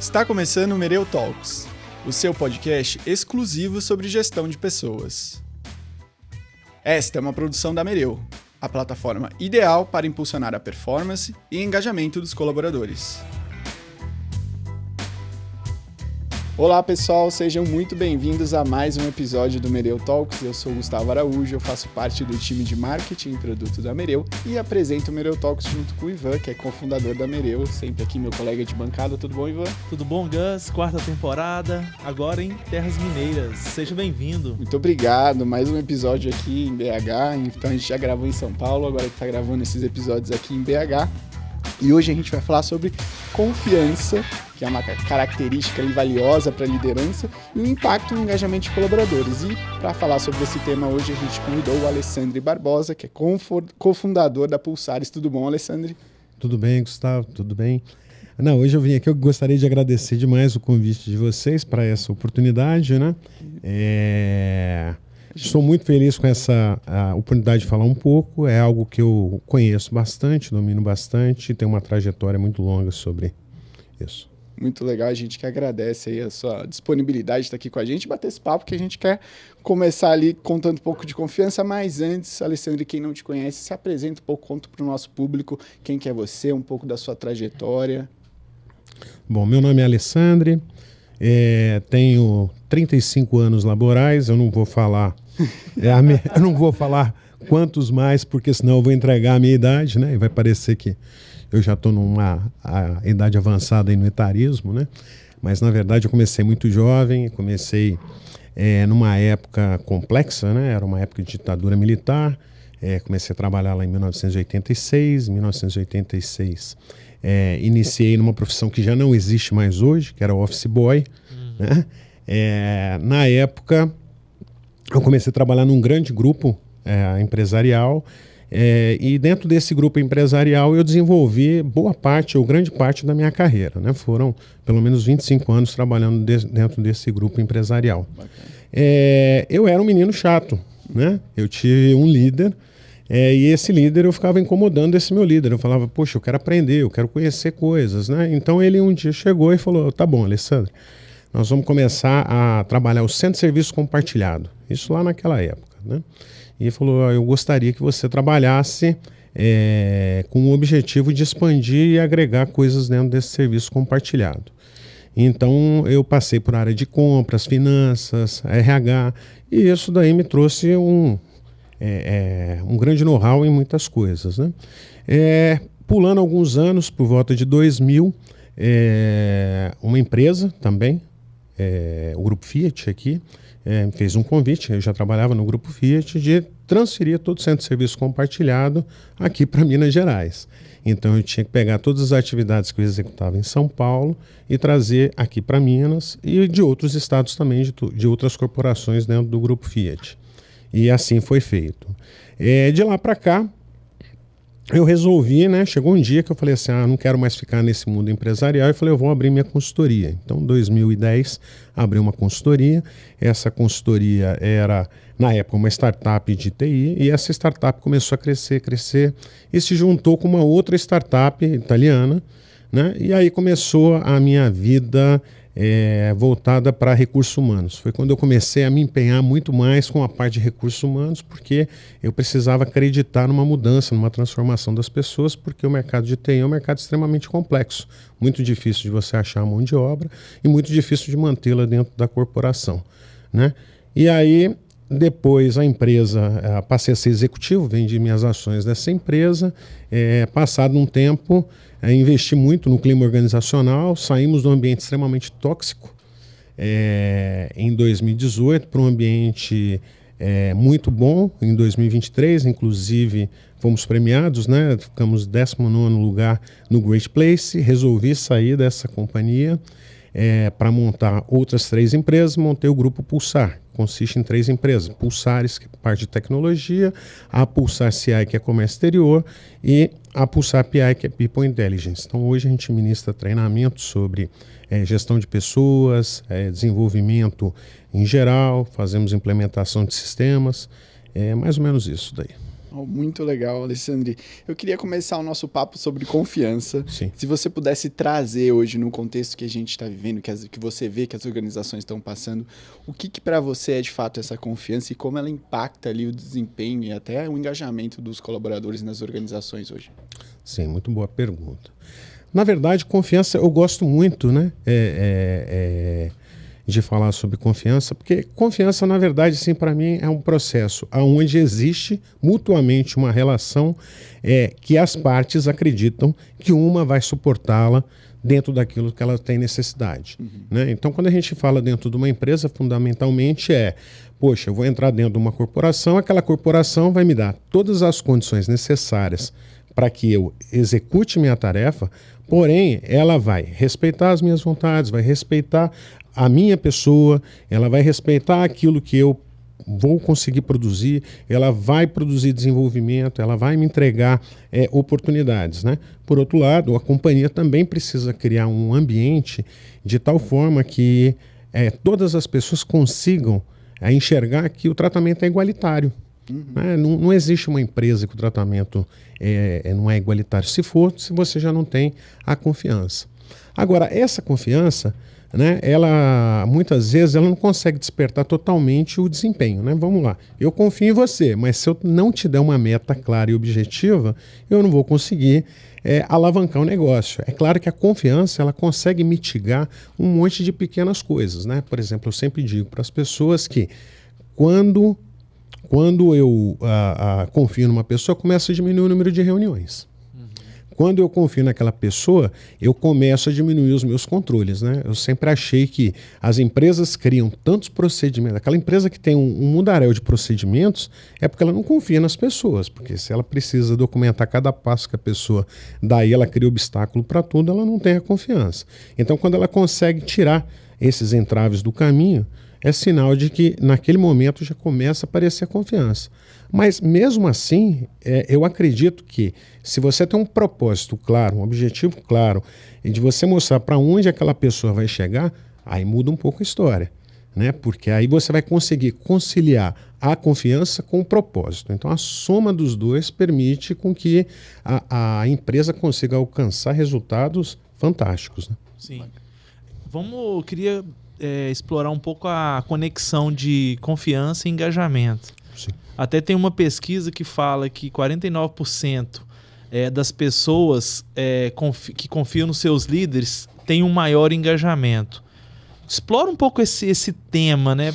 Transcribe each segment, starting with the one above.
Está começando o Mereu Talks, o seu podcast exclusivo sobre gestão de pessoas. Esta é uma produção da Mereu, a plataforma ideal para impulsionar a performance e engajamento dos colaboradores. Olá pessoal, sejam muito bem-vindos a mais um episódio do Mereu Talks. Eu sou o Gustavo Araújo, eu faço parte do time de marketing e produto da Mereu e apresento o Mereu Talks junto com o Ivan, que é cofundador da Mereu, sempre aqui meu colega de bancada. Tudo bom, Ivan? Tudo bom, Gus? Quarta temporada, agora em Terras Mineiras. Seja bem-vindo. Muito obrigado, mais um episódio aqui em BH, então a gente já gravou em São Paulo, agora que está gravando esses episódios aqui em BH. E hoje a gente vai falar sobre confiança, que é uma característica valiosa para a liderança, e o impacto no engajamento de colaboradores. E para falar sobre esse tema hoje, a gente convidou o Alessandro Barbosa, que é cofundador da Pulsares. Tudo bom, Alessandro? Tudo bem, Gustavo, tudo bem. Não, hoje eu vim aqui, eu gostaria de agradecer demais o convite de vocês para essa oportunidade, né? Estou muito feliz com essa oportunidade de falar um pouco. É algo que eu conheço bastante, domino bastante, tenho uma trajetória muito longa sobre isso. Muito legal, a gente que agradece aí a sua disponibilidade de estar aqui com a gente, bater esse papo, que a gente quer começar ali contando um pouco de confiança, mas antes, Alessandro, quem não te conhece, se apresenta um pouco, conta para o nosso público quem que é você, um pouco da sua trajetória. Bom, meu nome é Alessandro, tenho 35 anos laborais, eu não vou falar quantos mais, porque senão eu vou entregar a minha idade, né? E vai parecer que eu já estou numa idade avançada aí no etarismo, né? Mas, na verdade, eu comecei muito jovem, comecei numa época complexa, né? Era uma época de ditadura militar, comecei a trabalhar lá em 1986. Em 1986, iniciei numa profissão que já não existe mais hoje, que era office boy, né? Na época, eu comecei a trabalhar num grande grupo empresarial, e dentro desse grupo empresarial eu desenvolvi boa parte ou grande parte da minha carreira, né? Foram pelo menos 25 anos trabalhando dentro desse grupo empresarial. Eu era um menino chato, né? Eu tive um líder, e esse líder eu ficava incomodando esse meu líder. Eu falava, poxa, eu quero aprender, eu quero conhecer coisas, né? Então ele um dia chegou e falou, tá bom, Alessandro, nós vamos começar a trabalhar o Centro de Serviço Compartilhado. Isso lá naquela época, né? E falou, eu gostaria que você trabalhasse com o objetivo de expandir e agregar coisas dentro desse serviço compartilhado. Então, eu passei por área de compras, finanças, RH, e isso daí me trouxe um grande know-how em muitas coisas, né? Pulando alguns anos, por volta de 2000, uma empresa também, o Grupo Fiat aqui, me fez um convite, eu já trabalhava no Grupo Fiat, de transferir todo o centro de serviço compartilhado aqui para Minas Gerais. Então eu tinha que pegar todas as atividades que eu executava em São Paulo e trazer aqui para Minas e de outros estados também, de outras corporações dentro do Grupo Fiat. E assim foi feito. De lá para cá, eu resolvi, né? Chegou um dia que eu falei assim, não quero mais ficar nesse mundo empresarial. Eu falei, eu vou abrir minha consultoria. Então, em 2010, abri uma consultoria. Essa consultoria era, na época, uma startup de TI. E essa startup começou a crescer e se juntou com uma outra startup italiana, né? E aí começou a minha vida voltada para recursos humanos. Foi quando eu comecei a me empenhar muito mais com a parte de recursos humanos, porque eu precisava acreditar numa mudança, numa transformação das pessoas, porque o mercado de TI é um mercado extremamente complexo, muito difícil de você achar a mão de obra e muito difícil de mantê-la dentro da corporação, né? E aí, depois a empresa, passei a ser executivo, vendi minhas ações dessa empresa, passado um tempo, investi muito no clima organizacional, saímos de um ambiente extremamente tóxico em 2018 para um ambiente muito bom em 2023, inclusive fomos premiados, né? Ficamos 19º lugar no Great Place, resolvi sair dessa companhia para montar outras 3 empresas, montei o Grupo Pulsar, consiste em 3 empresas, Pulsares, que é parte de tecnologia, a Pulsar CI, que é comércio exterior, e a Pulsar PI, que é People Intelligence. Então hoje a gente ministra treinamento sobre gestão de pessoas, desenvolvimento em geral, fazemos implementação de sistemas, mais ou menos isso daí. Oh, muito legal, Alessandro. Eu queria começar o nosso papo sobre confiança. Sim. Se você pudesse trazer hoje, no contexto que a gente está vivendo, que você vê que as organizações estão passando, o que para você é de fato essa confiança e como ela impacta ali o desempenho e até o engajamento dos colaboradores nas organizações hoje? Sim, muito boa pergunta. Na verdade, confiança, eu gosto muito, né? De falar sobre confiança, porque confiança, na verdade, sim, para mim é um processo onde existe mutuamente uma relação que as partes acreditam que uma vai suportá-la dentro daquilo que ela tem necessidade. Né? Então, quando a gente fala dentro de uma empresa, fundamentalmente poxa, eu vou entrar dentro de uma corporação, aquela corporação vai me dar todas as condições necessárias para que eu execute minha tarefa, porém, ela vai respeitar as minhas vontades, vai respeitar a minha pessoa, ela vai respeitar aquilo que eu vou conseguir produzir, ela vai produzir desenvolvimento, ela vai me entregar oportunidades, né? Por outro lado, a companhia também precisa criar um ambiente de tal forma que todas as pessoas consigam enxergar que o tratamento é igualitário. Né? Não existe uma empresa que o tratamento não é igualitário. Se você já não tem a confiança. Agora, essa confiança, né, ela muitas vezes ela não consegue despertar totalmente o desempenho, né? Vamos lá, eu confio em você, mas se eu não te der uma meta clara e objetiva, eu não vou conseguir alavancar o negócio. É claro que a confiança ela consegue mitigar um monte de pequenas coisas, né? Por exemplo, eu sempre digo para as pessoas que quando eu confio numa pessoa, eu começo a diminuir o número de reuniões. Quando eu confio naquela pessoa, eu começo a diminuir os meus controles, né? Eu sempre achei que as empresas criam tantos procedimentos. Aquela empresa que tem um mundaréu de procedimentos é porque ela não confia nas pessoas. Porque se ela precisa documentar cada passo que a pessoa dá e ela cria obstáculo para tudo, ela não tem a confiança. Então, quando ela consegue tirar esses entraves do caminho, é sinal de que naquele momento já começa a aparecer a confiança. Mas mesmo assim, eu acredito que se você tem um propósito claro, um objetivo claro, e de você mostrar para onde aquela pessoa vai chegar, aí muda um pouco a história, né? Porque aí você vai conseguir conciliar a confiança com o propósito. Então a soma dos dois permite com que a empresa consiga alcançar resultados fantásticos. Né? Sim. Queria explorar um pouco a conexão de confiança e engajamento. Sim. Até tem uma pesquisa que fala que 49% das pessoas que confiam nos seus líderes têm um maior engajamento. Explora um pouco esse tema, né?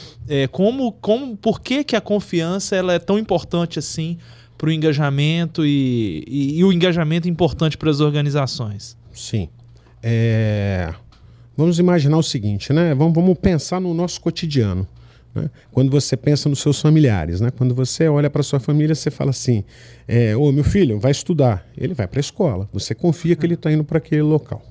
Por que a confiança ela é tão importante assim para o engajamento e o engajamento é importante para as organizações? Sim. Vamos imaginar o seguinte, né? Vamos pensar no nosso cotidiano. Né? Quando você pensa nos seus familiares, né? Quando você olha para sua família, você fala assim, ô meu filho, vai estudar. Ele vai para a escola. Você confia que ele está indo para aquele local.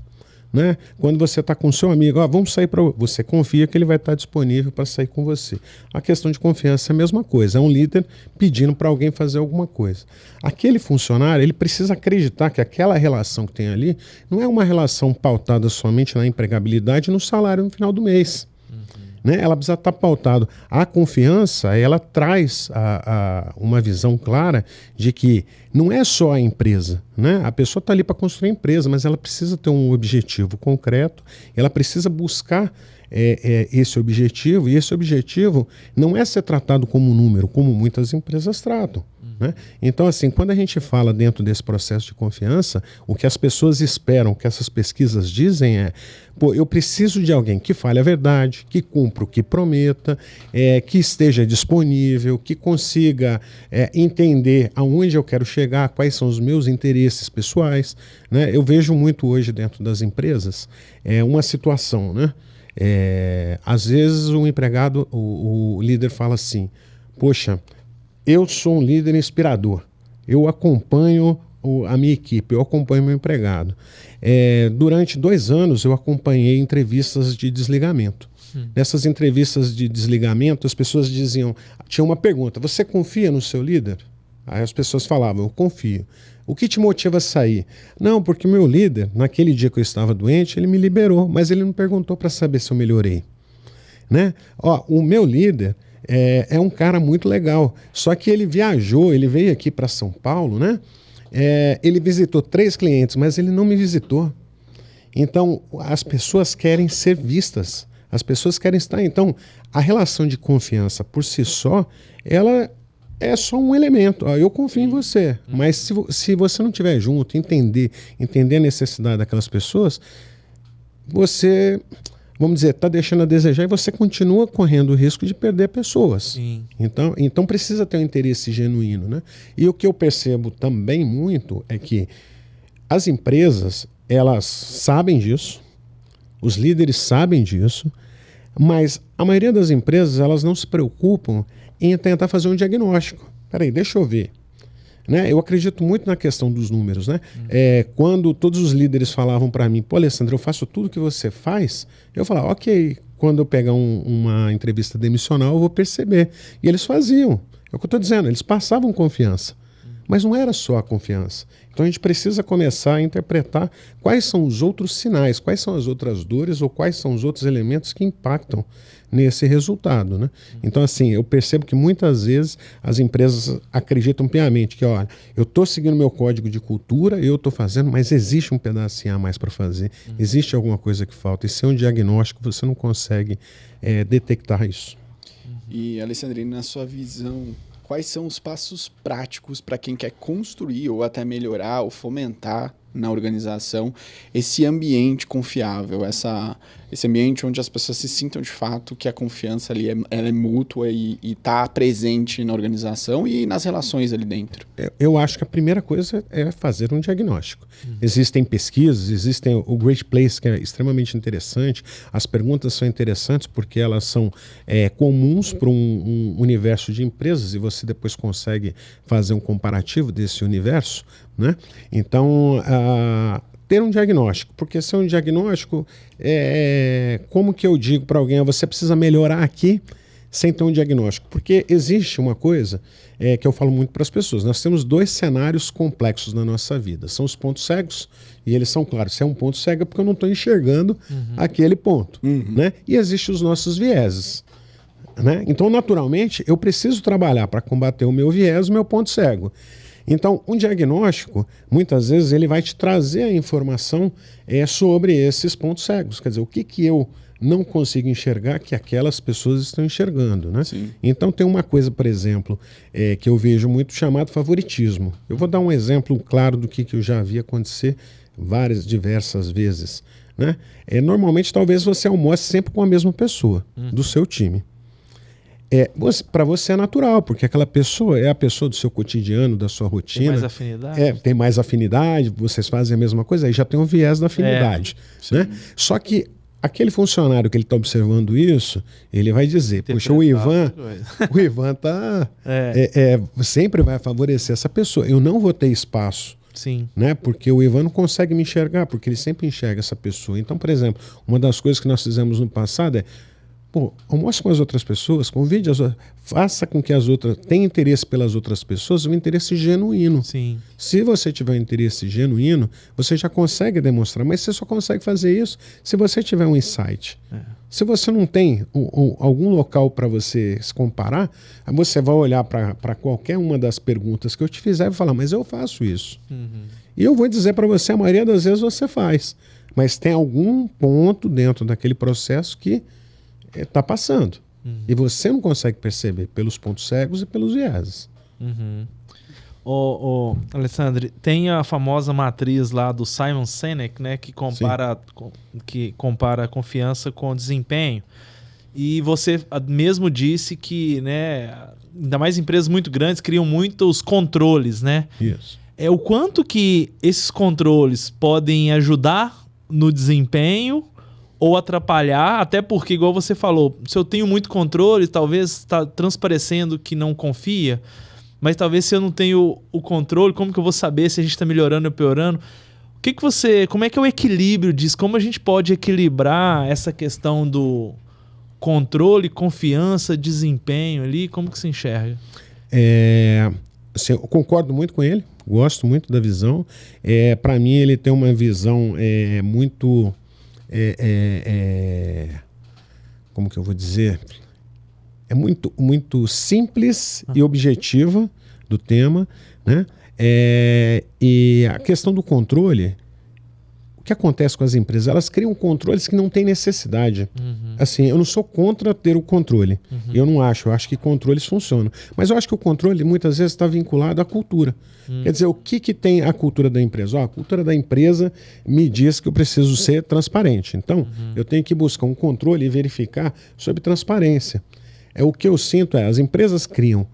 Né? Quando você está com seu amigo, vamos sair para... Você confia que ele vai estar disponível para sair com você. A questão de confiança é a mesma coisa. É um líder pedindo para alguém fazer alguma coisa. Aquele funcionário, ele precisa acreditar que aquela relação que tem ali não é uma relação pautada somente na empregabilidade e no salário no final do mês. Né? Ela precisa estar pautada. A confiança, ela traz uma visão clara de que não é só a empresa. Né? A pessoa está ali para construir a empresa, mas ela precisa ter um objetivo concreto, ela precisa buscar esse objetivo, e esse objetivo não é ser tratado como um número, como muitas empresas tratam. Né? Então, assim, quando a gente fala dentro desse processo de confiança, o que as pessoas esperam, o que essas pesquisas dizem eu preciso de alguém que fale a verdade, que cumpra o que prometa, que esteja disponível, que consiga entender aonde eu quero chegar, quais são os meus interesses pessoais. Né? Eu vejo muito hoje dentro das empresas uma situação, né? Às vezes o empregado, o líder fala assim, poxa, eu sou um líder inspirador, eu acompanho a minha equipe, eu acompanho meu empregado. Durante 2 anos eu acompanhei entrevistas de desligamento. Nessas entrevistas de desligamento as pessoas diziam, tinha uma pergunta, você confia no seu líder? Aí as pessoas falavam, eu confio. O que te motiva a sair? Não, porque meu líder, naquele dia que eu estava doente, ele me liberou, mas ele não perguntou para saber se eu melhorei. Né? O meu líder, é um cara muito legal. Só que ele viajou, ele veio aqui para São Paulo, né? Ele visitou 3 clientes, mas ele não me visitou. Então, as pessoas querem ser vistas, as pessoas querem estar. Então, a relação de confiança por si só, ela é só um elemento. Eu confio em você, mas se você não estiver junto, entender a necessidade daquelas pessoas, você, vamos dizer, está deixando a desejar e você continua correndo o risco de perder pessoas. Sim. Então precisa ter um interesse genuíno, né? E o que eu percebo também muito é que as empresas, elas sabem disso, os líderes sabem disso, mas a maioria das empresas, elas não se preocupam em tentar fazer um diagnóstico. Peraí, deixa eu ver. Né? Eu acredito muito na questão dos números. Né? Quando todos os líderes falavam para mim, pô, Alessandro, eu faço tudo que você faz, eu falava, ok, quando eu pegar uma entrevista demissional, eu vou perceber. E eles faziam. É o que eu estou dizendo, eles passavam confiança. Mas não era só a confiança. Então a gente precisa começar a interpretar quais são os outros sinais, quais são as outras dores ou quais são os outros elementos que impactam nesse resultado. Né? Então, assim, eu percebo que muitas vezes as empresas acreditam piamente que, olha, eu estou seguindo meu código de cultura, eu estou fazendo, mas existe um pedacinho a mais para fazer, existe alguma coisa que falta. E sem um diagnóstico, você não consegue detectar isso. E, Alessandrino, na sua visão, quais são os passos práticos para quem quer construir ou até melhorar ou fomentar na organização esse ambiente confiável, esse ambiente onde as pessoas se sintam de fato que a confiança ali ela é mútua e está presente na organização e nas relações ali dentro? Eu acho que a primeira coisa é fazer um diagnóstico. Existem pesquisas, existem o Great Place, que é extremamente interessante. As perguntas são interessantes porque elas são comuns para um universo de empresas e você depois consegue fazer um comparativo desse universo. Né? Então, ter um diagnóstico, porque se é um diagnóstico, como que eu digo para alguém, você precisa melhorar aqui sem ter um diagnóstico? Porque existe uma coisa que eu falo muito para as pessoas, nós temos 2 cenários complexos na nossa vida, são os pontos cegos, e eles são claros, se é um ponto cego é porque eu não estou enxergando aquele ponto, né? E existem os nossos vieses. Né? Então, naturalmente, eu preciso trabalhar para combater o meu viés, o meu ponto cego. Então, um diagnóstico, muitas vezes, ele vai te trazer a informação sobre esses pontos cegos. Quer dizer, o que eu não consigo enxergar que aquelas pessoas estão enxergando. Né? Então, tem uma coisa, por exemplo, que eu vejo muito chamado favoritismo. Eu vou dar um exemplo claro do que eu já vi acontecer diversas vezes. Né? Normalmente, talvez você almoce sempre com a mesma pessoa do seu time. Para você é natural, porque aquela pessoa é a pessoa do seu cotidiano, da sua rotina. Tem mais afinidade. Tem mais afinidade, vocês fazem a mesma coisa, aí já tem um viés da afinidade. Né? Só que aquele funcionário que ele está observando isso, ele vai dizer, poxa, o Ivan sempre vai favorecer essa pessoa. Eu não vou ter espaço. Sim. Né? Porque o Ivan não consegue me enxergar, porque ele sempre enxerga essa pessoa. Então, por exemplo, uma das coisas que nós fizemos no passado almoce com as outras pessoas, convide as outras, faça com que as outras tenham interesse pelas outras pessoas, um interesse genuíno. Sim. Se você tiver um interesse genuíno, você já consegue demonstrar, mas você só consegue fazer isso se você tiver um insight. Se você não tem algum local para você se comparar, você vai olhar para qualquer uma das perguntas que eu te fizer e vai falar, mas eu faço isso. E eu vou dizer para você, a maioria das vezes você faz, mas tem algum ponto dentro daquele processo que está passando. E você não consegue perceber pelos pontos cegos e pelos vieses. Alessandro, tem a famosa matriz lá do Simon Sinek, né, que compara a confiança com o desempenho. E você mesmo disse que, né, ainda mais empresas muito grandes criam muitos controles, né? Isso. O quanto que esses controles podem ajudar no desempenho ou atrapalhar, até porque, igual você falou, se eu tenho muito controle, talvez está transparecendo que não confia, mas talvez se eu não tenho o controle, como que eu vou saber se a gente está melhorando ou piorando? Como é que é o equilíbrio disso? Como a gente pode equilibrar essa questão do controle, confiança, desempenho ali? Como que se enxerga? Assim, eu concordo muito com ele, gosto muito da visão. Para mim, ele tem uma visão muito... como que eu vou dizer? é muito, muito simples e objetiva do tema, né? E a questão do controle, o que acontece com as empresas? Elas criam controles que não têm necessidade. Assim, eu não sou contra ter o controle. Eu não acho. Eu acho que controles funcionam. Mas eu acho que o controle muitas vezes está vinculado à cultura. Quer dizer, o que tem a cultura da empresa? A cultura da empresa me diz que eu preciso ser transparente. Então, eu tenho que buscar um controle e verificar sobre transparência. O que eu sinto as empresas criam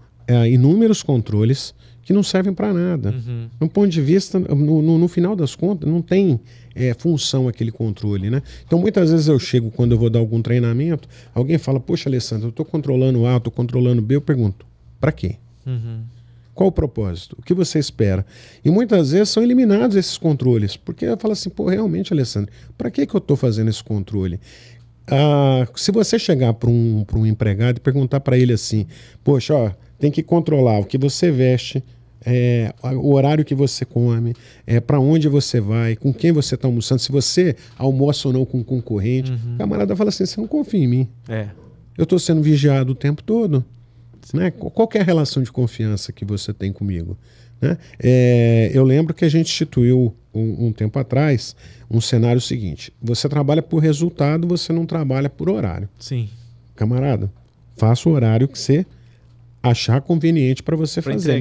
inúmeros controles que não servem para nada. No ponto de vista, no final das contas, não tem função aquele controle, né? Então, muitas vezes eu chego, quando eu vou dar algum treinamento, alguém fala, poxa, Alessandro, eu estou controlando A, estou controlando B, eu pergunto, para quê? Qual o propósito? O que você espera? E muitas vezes são eliminados esses controles, porque eu falo assim, pô, realmente, Alessandro, para que eu estou fazendo esse controle? Se você chegar para um empregado e perguntar para ele assim, poxa, ó, tem que controlar o que você veste, o horário que você come, para onde você vai, com quem você está almoçando, se você almoça ou não com um concorrente. O camarada fala assim, você não confia em mim. Eu estou sendo vigiado o tempo todo. Né? Qual que é a relação de confiança que você tem comigo? Né? Eu lembro que a gente instituiu um tempo atrás um cenário seguinte, você trabalha por resultado, você não trabalha por horário. Sim. Camarada, faça o horário que você achar conveniente para você fazer,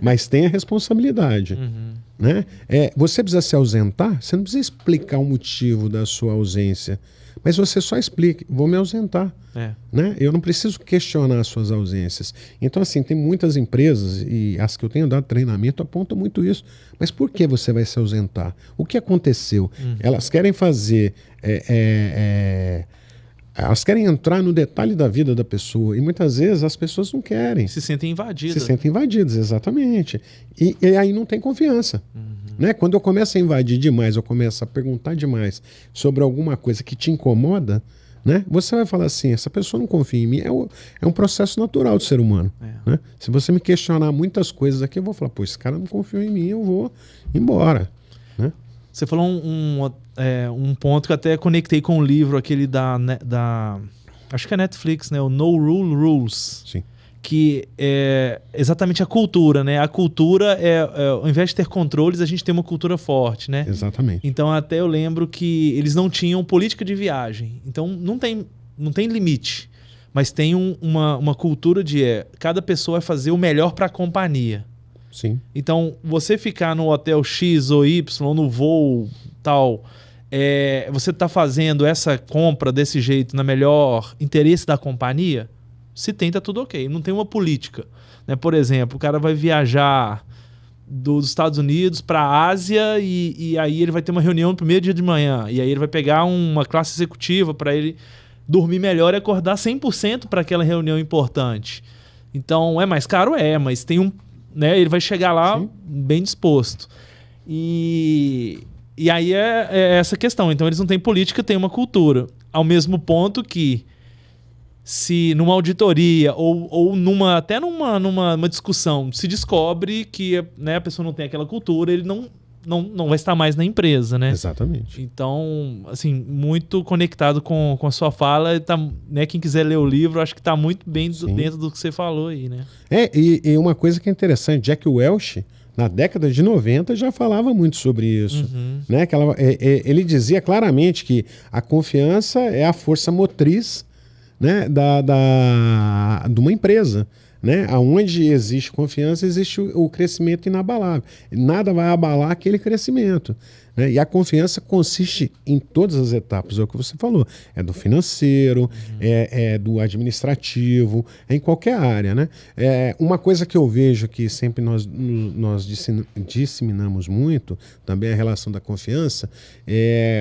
mas tenha responsabilidade. Né? Você precisa se ausentar, você não precisa explicar o motivo da sua ausência, mas você só explica, vou me ausentar. Né? Eu não preciso questionar as suas ausências. Então, assim, tem muitas empresas, e as que eu tenho dado treinamento apontam muito isso. Mas por que você vai se ausentar? O que aconteceu? Elas querem fazer... elas querem entrar no detalhe da vida da pessoa, e muitas vezes as pessoas não querem. Se sentem invadidas. Se sentem invadidas, exatamente. E aí não tem confiança. Né? Quando eu começo a invadir demais, eu começo a perguntar demais sobre alguma coisa que te incomoda, né? Você vai falar assim, essa pessoa não confia em mim. É um processo natural do ser humano. Né? Se você me questionar muitas coisas aqui, eu vou falar, pô, esse cara não confiou em mim, eu vou embora. Né? Você falou um ponto que eu até conectei com o livro, aquele da acho que é Netflix, né? O No Rule Rules. Sim. Que é exatamente a cultura, né? A cultura ao invés de ter controles, a gente tem uma cultura forte, né? Exatamente. Então até eu lembro que eles não tinham política de viagem. Então não tem limite, mas tem uma cultura de cada pessoa vai fazer o melhor para a companhia. Sim. Então você ficar no hotel X ou Y, no voo tal, você está fazendo essa compra desse jeito na melhor interesse da companhia? Se tem, tá tudo ok. Não tem uma política. Né? Por exemplo, o cara vai viajar dos Estados Unidos para a Ásia e aí ele vai ter uma reunião no primeiro dia de manhã. E aí ele vai pegar uma classe executiva para ele dormir melhor e acordar 100% para aquela reunião importante. Então, é mais caro? Mas tem né, ele vai chegar lá Sim. bem disposto. E aí é essa questão. Então, eles não têm política, têm uma cultura. Ao mesmo ponto que se numa auditoria ou até numa discussão se descobre que, né, a pessoa não tem aquela cultura, ele não vai estar mais na empresa, né? Exatamente. Então, assim, muito conectado com a sua fala, tá, né, quem quiser ler o livro, acho que está muito bem dentro do que você falou aí, né? E uma coisa que é interessante, Jack Welch, na década de 90, já falava muito sobre isso. Né? Ele dizia claramente que a confiança é a força motriz, né, de uma empresa. Né? Onde existe confiança, existe o crescimento inabalável. Nada vai abalar aquele crescimento. Né? E a confiança consiste em todas as etapas, é o que você falou. É do financeiro, é do administrativo, é em qualquer área. Né? Uma coisa que eu vejo que sempre nós disseminamos muito, também a relação da confiança,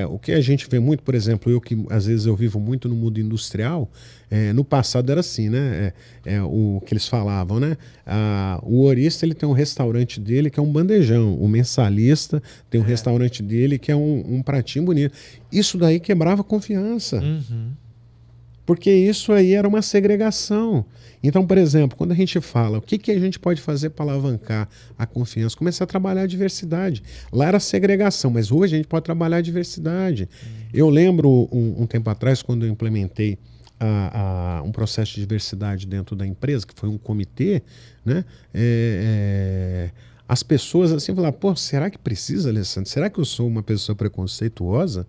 o que a gente vê muito, por exemplo, às vezes eu vivo muito no mundo industrial, no passado era assim, né? O que eles falavam, né? O horista, ele tem um restaurante dele que é um bandejão, o mensalista tem um restaurante dele que é um pratinho bonito. Isso daí quebrava a confiança. Porque isso aí era uma segregação. Então, por exemplo, quando a gente fala o que a gente pode fazer para alavancar a confiança, começar a trabalhar a diversidade. Lá era segregação, mas hoje a gente pode trabalhar a diversidade. Eu lembro um tempo atrás, quando eu implementei um processo de diversidade dentro da empresa, que foi um comitê, né? As pessoas assim falaram, pô, será que precisa, Alessandro? Será que eu sou uma pessoa preconceituosa?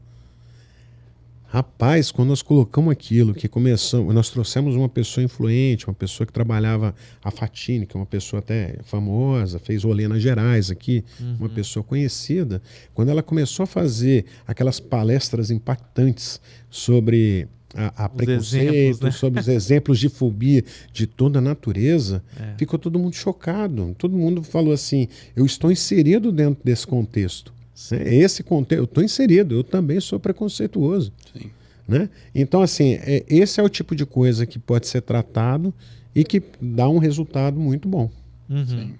Rapaz, quando nós colocamos aquilo, que começamos, nós trouxemos uma pessoa influente, uma pessoa que trabalhava a Fatine, que é uma pessoa até famosa, fez Olena Gerais aqui, uma pessoa conhecida. Quando ela começou a fazer aquelas palestras impactantes sobre a preconceito, exemplos, né? sobre os exemplos de fobia de toda a natureza, ficou todo mundo chocado. Todo mundo falou assim, eu estou inserido dentro desse contexto. Esse contexto, eu estou inserido, eu também sou preconceituoso. Sim. Né? Então, assim, esse é o tipo de coisa que pode ser tratado e que dá um resultado muito bom. Sim.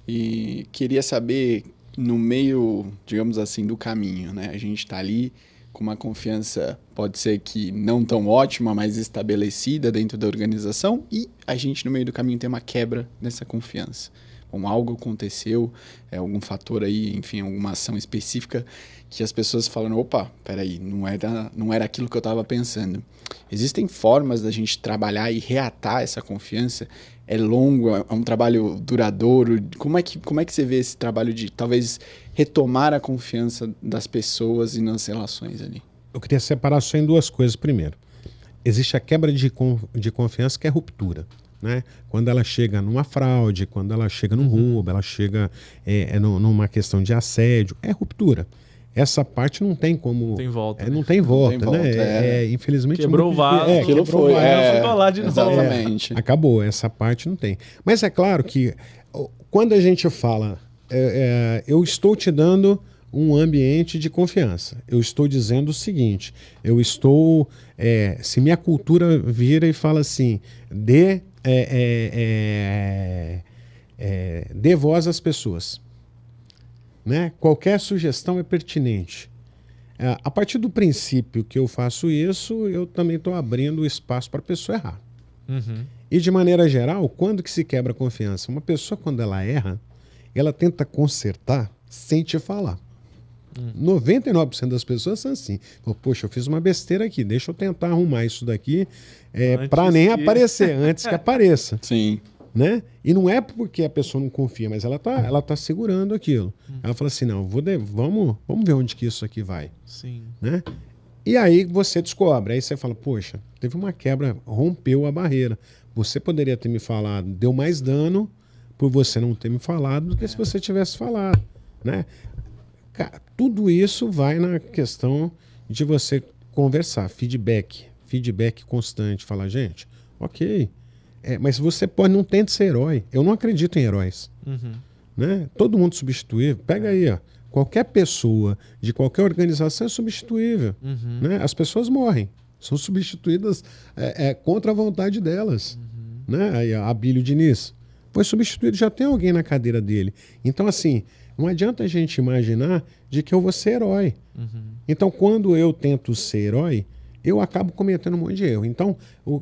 E queria saber, no meio, digamos assim, do caminho, né? A gente está ali com uma confiança, pode ser que não tão ótima, mas estabelecida dentro da organização, e a gente, no meio do caminho, tem uma quebra nessa confiança. Bom, algo aconteceu, algum fator aí, enfim, alguma ação específica que as pessoas falam, opa, peraí, não era aquilo que eu estava pensando. Existem formas da gente trabalhar e reatar essa confiança? É longo, é um trabalho duradouro? Como é que você vê esse trabalho de, talvez, retomar a confiança das pessoas e nas relações ali? Eu queria separar só em duas coisas. Primeiro, existe a quebra de confiança, que é ruptura. Né? Quando ela chega numa fraude, quando ela chega num roubo, ela chega numa questão de assédio, é ruptura. Essa parte não tem como... Tem volta. Não tem volta, não tem né? volta, infelizmente... Quebrou o vaso. Aquilo foi. Ficou lá de novo. Exatamente. Acabou, essa parte não tem. Mas é claro que quando a gente fala, eu estou te dando um ambiente de confiança. Eu estou dizendo o seguinte, eu estou... se minha cultura vira e fala assim, dê voz às pessoas. Né? Qualquer sugestão é pertinente. A partir do princípio que eu faço isso, eu também estou abrindo espaço para a pessoa errar. E de maneira geral, quando que se quebra a confiança? Uma pessoa, quando ela erra, ela tenta consertar sem te falar. 99% das pessoas são assim. Poxa, eu fiz uma besteira aqui, deixa eu tentar arrumar isso daqui para nem aparecer, antes que apareça. Sim. Né? E não é porque a pessoa não confia, mas ela tá segurando aquilo. Ela fala assim, não, vamos ver onde que isso aqui vai. Sim. Né? E aí você descobre, aí você fala, poxa, teve uma quebra, rompeu a barreira. Você poderia ter me falado, deu mais dano por você não ter me falado do que se você tivesse falado. Né? Tudo isso vai na questão de você conversar, feedback constante. Falar, gente, ok, mas você não tente ser herói. Eu não acredito em heróis. Né? Todo mundo substituível. Pega aí, ó, qualquer pessoa de qualquer organização é substituível. Né? As pessoas morrem, são substituídas contra a vontade delas. Né? Aí, a Abílio Diniz foi substituído, já tem alguém na cadeira dele. Então, assim, não adianta a gente imaginar de que eu vou ser herói. Então, quando eu tento ser herói, eu acabo cometendo um monte de erro. Então, o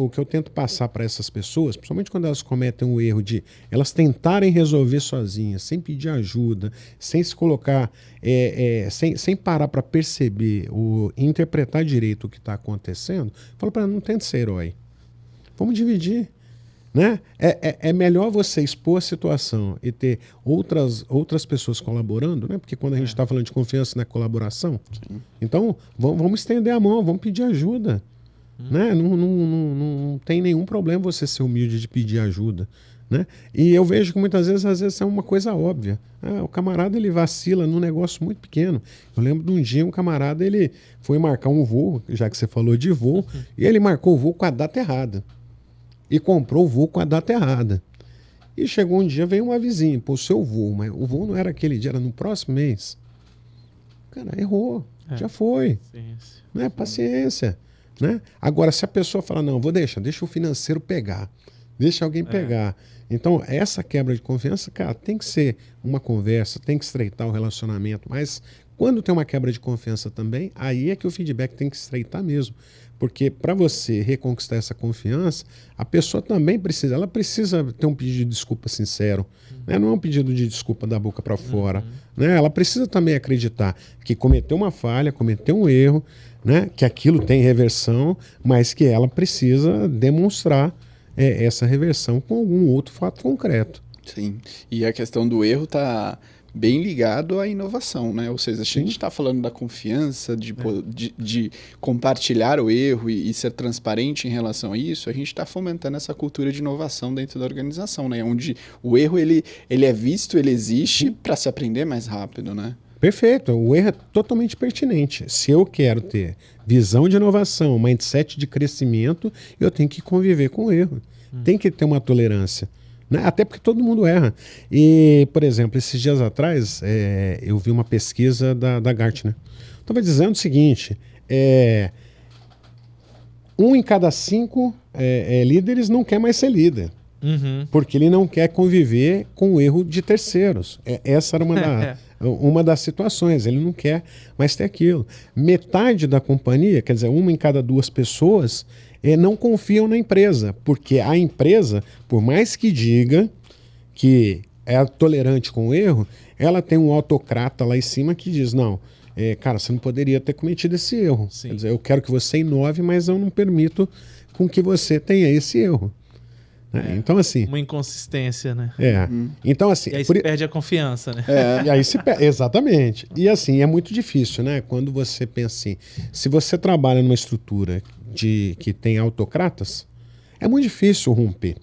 que eu tento passar para essas pessoas, principalmente quando elas cometem o erro de elas tentarem resolver sozinhas, sem pedir ajuda, sem se colocar, sem parar para perceber ou interpretar direito o que está acontecendo, eu falo para ela, não tente ser herói. Vamos dividir. Né? É melhor você expor a situação e ter outras pessoas colaborando, né? Porque quando a gente está falando de confiança na colaboração, então vamos estender a mão, vamos pedir ajuda. Né? Não tem nenhum problema você ser humilde de pedir ajuda. Né? E eu vejo que muitas vezes é uma coisa óbvia. O camarada ele vacila num negócio muito pequeno. Eu lembro de um dia um camarada ele foi marcar um voo, já que você falou de voo, e ele marcou o voo com a data errada. E comprou o voo com a data errada. E chegou um dia, veio um avisinho, pô, o seu voo, mas o voo não era aquele dia, era no próximo mês. Cara, errou, já foi. Né? Paciência. Né? Agora, se a pessoa fala, não, deixa o financeiro pegar, deixa alguém pegar. Então, essa quebra de confiança, cara, tem que ser uma conversa, tem que estreitar o relacionamento, mas Quando tem uma quebra de confiança também, aí é que o feedback tem que estreitar mesmo. Porque para você reconquistar essa confiança, a pessoa também ela precisa ter um pedido de desculpa sincero. Né? Não é um pedido de desculpa da boca para fora. Né? Ela precisa também acreditar que cometeu uma falha, cometeu um erro, né? Que aquilo tem reversão, mas que ela precisa demonstrar essa reversão com algum outro fato concreto. Sim, e a questão do erro está bem ligado à inovação, né? Ou seja, a gente está falando da confiança, de compartilhar o erro e ser transparente em relação a isso, a gente está fomentando essa cultura de inovação dentro da organização, né? Onde o erro ele é visto, ele existe para se aprender mais rápido, né? Perfeito, o erro é totalmente pertinente. Se eu quero ter visão de inovação, mindset de crescimento, eu tenho que conviver com o erro. Tem que ter uma tolerância. Né? Até porque todo mundo erra. E, por exemplo, esses dias atrás, eu vi uma pesquisa da Gartner. Estava dizendo o seguinte, 1 em cada 5 líderes não quer mais ser líder. Porque ele não quer conviver com o erro de terceiros. Essa era uma das situações. Ele não quer mais ter aquilo. Metade da companhia, quer dizer, 1 em cada 2 pessoas, não confiam na empresa. Porque a empresa, por mais que diga que é tolerante com o erro, ela tem um autocrata lá em cima que diz, não, cara, você não poderia ter cometido esse erro. Sim. Quer dizer, eu quero que você inove, mas eu não permito com que você tenha esse erro. Então, assim... Uma inconsistência, né? Então, assim... E aí se perde a confiança, né? E aí se perde, exatamente. E assim, é muito difícil, né? Quando você pensa assim, se você trabalha numa estrutura que tem autocratas, é muito difícil romper.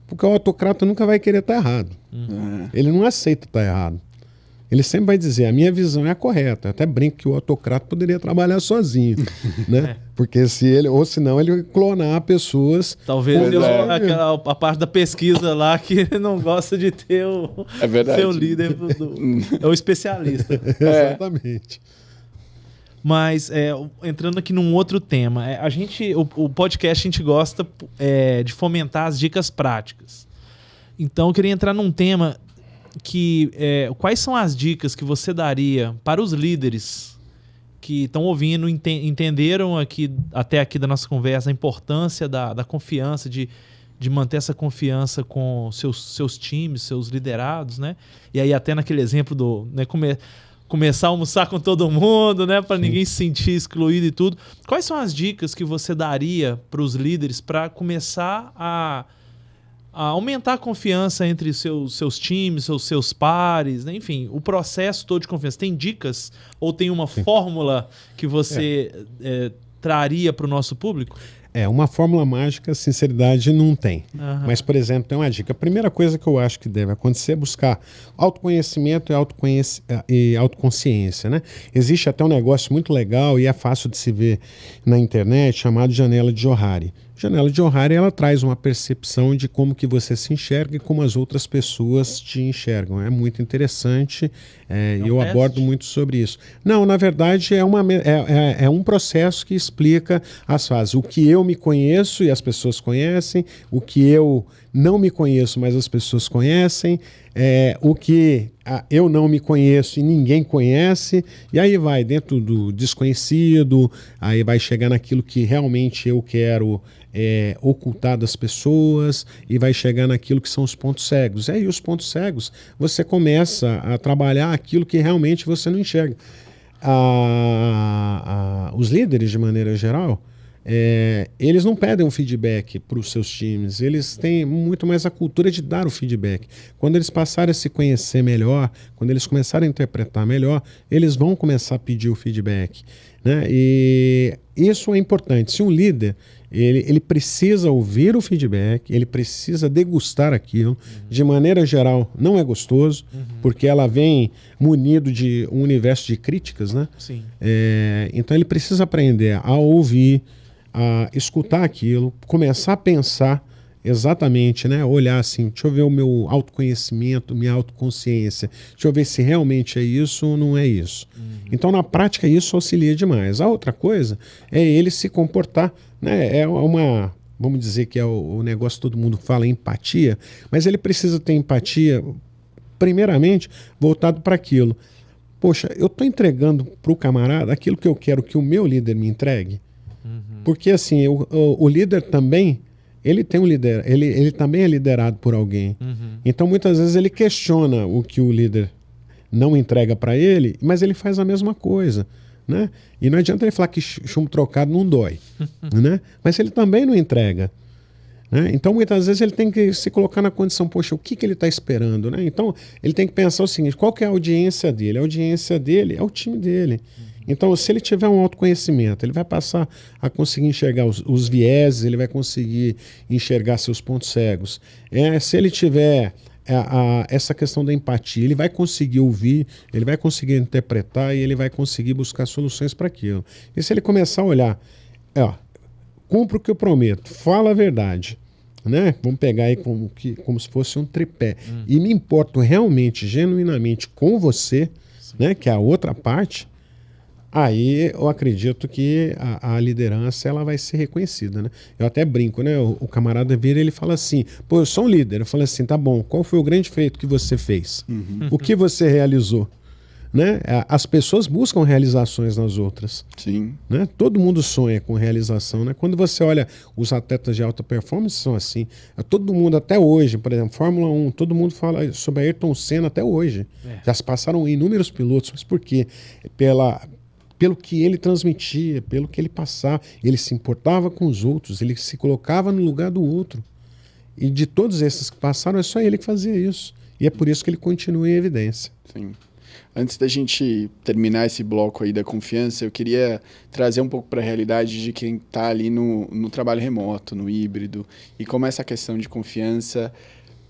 Porque o autocrata nunca vai querer estar errado. Ele não aceita estar errado. Ele sempre vai dizer, a minha visão é a correta. Eu até brinco que o autocrata poderia trabalhar sozinho, né? Porque senão ele clonar pessoas... Talvez a parte da pesquisa lá que não gosta de ter o seu líder, é o especialista. Exatamente. Mas, entrando aqui num outro tema, o podcast a gente gosta de fomentar as dicas práticas. Então, eu queria entrar num tema que quais são as dicas que você daria para os líderes que estão ouvindo, entenderam até aqui da nossa conversa a importância da confiança, de manter essa confiança com seus times, seus liderados, né? E aí até naquele exemplo do começar a almoçar com todo mundo, né? Para ninguém se sentir excluído e tudo. Quais são as dicas que você daria para os líderes para começar a aumentar a confiança entre seus times, seus pares, né? Enfim, o processo todo de confiança. Tem dicas ou tem uma fórmula que você traria para o nosso público? Uma fórmula mágica, sinceridade, não tem. Mas, por exemplo, tem uma dica. A primeira coisa que eu acho que deve acontecer é buscar autoconhecimento e autoconsciência, né? Existe até um negócio muito legal e é fácil de se ver na internet, chamado Janela de Johari. Janela de Johari, ela traz uma percepção de como que você se enxerga e como as outras pessoas te enxergam. É muito interessante e eu abordo muito sobre isso. Não, na verdade, é um processo que explica as fases. O que eu me conheço e as pessoas conhecem, o que eu não me conheço, mas as pessoas conhecem, o que eu não me conheço e ninguém conhece, e aí vai dentro do desconhecido, aí vai chegar naquilo que realmente eu quero ocultar das pessoas, e vai chegar naquilo que são os pontos cegos. E aí os pontos cegos, você começa a trabalhar aquilo que realmente você não enxerga. Os líderes, de maneira geral, eles não pedem um feedback para os seus times, eles têm muito mais a cultura de dar o feedback. Quando eles passarem a se conhecer melhor, quando eles começarem a interpretar melhor, eles vão começar a pedir o feedback, né? E isso é importante. Se um líder ele precisa ouvir o feedback, ele precisa degustar aquilo. De maneira geral, não é gostoso, porque ela vem munido de um universo de críticas, né? Sim. Então ele precisa aprender a ouvir, a escutar aquilo, começar a pensar exatamente, né? Olhar assim, deixa eu ver o meu autoconhecimento, minha autoconsciência, deixa eu ver se realmente é isso ou não é isso. Então, na prática, isso auxilia demais. A outra coisa é ele se comportar, né? Vamos dizer que é o negócio que todo mundo fala, empatia, mas ele precisa ter empatia, primeiramente, voltado para aquilo. poxa, eu estou entregando para o camarada aquilo que eu quero que o meu líder me entregue. Porque assim, o líder também, ele tem um líder, ele também é liderado por alguém. Então muitas vezes ele questiona o que o líder não entrega para ele, mas ele faz a mesma coisa, né? E não adianta ele falar que chumbo trocado não dói, né? Mas ele também não entrega. Né? Então, muitas vezes, ele tem que se colocar na condição, poxa, o que ele está esperando? Né? Então, ele tem que pensar o seguinte, qual que é a audiência dele? A audiência dele é o time dele. Então, se ele tiver um autoconhecimento, ele vai passar a conseguir enxergar os vieses, ele vai conseguir enxergar seus pontos cegos. Se ele tiver essa questão da empatia, ele vai conseguir ouvir, ele vai conseguir interpretar e ele vai conseguir buscar soluções para aquilo. E se ele começar a olhar, cumpre o que eu prometo, fala a verdade, né? Vamos pegar aí como se fosse um tripé. E me importo realmente, genuinamente com você, né? Que é a outra parte. Aí eu acredito que a liderança ela vai ser reconhecida, né? Eu até brinco, né? O camarada vira e ele fala assim, pô, eu sou um líder. Eu falo assim, tá bom, qual foi o grande feito que você fez? O que você realizou? Né? As pessoas buscam realizações nas outras. Sim. Né? Todo mundo sonha com realização. Né? Quando você olha os atletas de alta performance, são assim. Todo mundo, até hoje, por exemplo, Fórmula 1, todo mundo fala sobre Ayrton Senna até hoje. Já se passaram inúmeros pilotos, mas por quê? Pelo que ele transmitia, pelo que ele passava. Ele se importava com os outros, ele se colocava no lugar do outro. E de todos esses que passaram, é só ele que fazia isso. E é por isso que ele continua em evidência. Sim. Antes da gente terminar esse bloco aí da confiança, eu queria trazer um pouco para a realidade de quem está ali no trabalho remoto, no híbrido, e como essa questão de confiança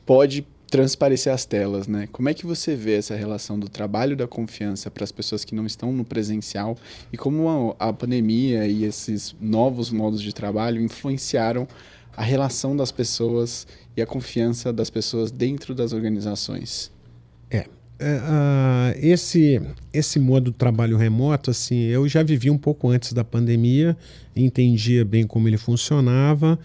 pode transparecer as telas, né? Como é que você vê essa relação do trabalho e da confiança para as pessoas que não estão no presencial e como a pandemia e esses novos modos de trabalho influenciaram a relação das pessoas e a confiança das pessoas dentro das organizações? Esse modo de trabalho remoto, assim, eu já vivi um pouco antes da pandemia, entendia bem como ele funcionava,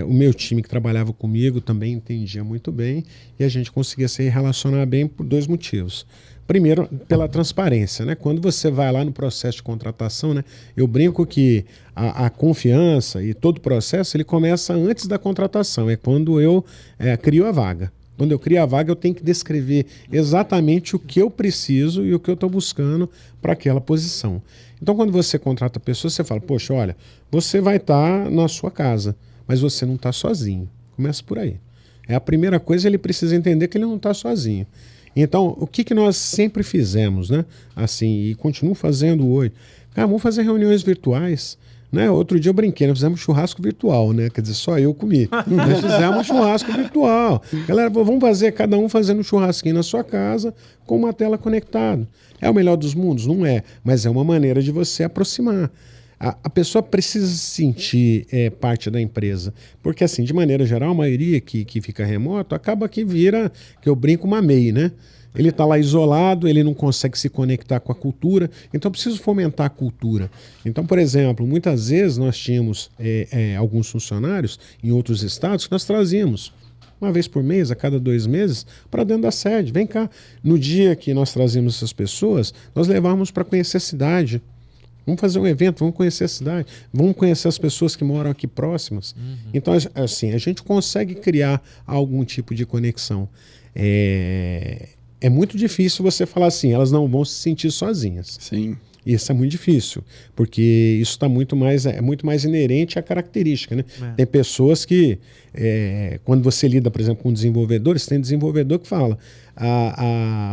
o meu time que trabalhava comigo também entendia muito bem e a gente conseguia se relacionar bem por dois motivos. Primeiro, pela transparência, né? Quando você vai lá no processo de contratação, né? Eu brinco que a confiança e todo o processo ele começa antes da contratação, é quando eu crio a vaga. Quando eu crio a vaga, eu tenho que descrever exatamente o que eu preciso e o que eu estou buscando para aquela posição. Então, quando você contrata a pessoa, você fala, poxa, olha, você vai estar na sua casa, mas você não está sozinho. Começa por aí. A primeira coisa, ele precisa entender que ele não está sozinho. Então, o que nós sempre fizemos, né? Assim, e continuo fazendo hoje. Cara, vamos fazer reuniões virtuais. Né? Outro dia eu brinquei, nós fizemos churrasco virtual, né? Quer dizer, só eu comi. Nós fizemos churrasco virtual. Galera, vamos fazer, cada um fazendo um churrasquinho na sua casa com uma tela conectada. É o melhor dos mundos? Não é, mas é uma maneira de você aproximar. A pessoa precisa se sentir parte da empresa. Porque, assim, de maneira geral, a maioria que fica remoto acaba que vira, que eu brinco, uma MEI, né? Ele está lá isolado, ele não consegue se conectar com a cultura, então eu preciso fomentar a cultura. Então, por exemplo, muitas vezes nós tínhamos alguns funcionários em outros estados que nós trazíamos uma vez por mês, a cada 2 meses, para dentro da sede. Vem cá, no dia que nós trazíamos essas pessoas, nós levávamos para conhecer a cidade. Vamos fazer um evento, vamos conhecer a cidade, vamos conhecer as pessoas que moram aqui próximas. Então, assim, a gente consegue criar algum tipo de conexão. É muito difícil você falar assim, elas não vão se sentir sozinhas. Sim. Isso é muito difícil, porque isso está muito mais inerente à característica, né? Tem pessoas que, quando você lida, por exemplo, com desenvolvedores, tem desenvolvedor que fala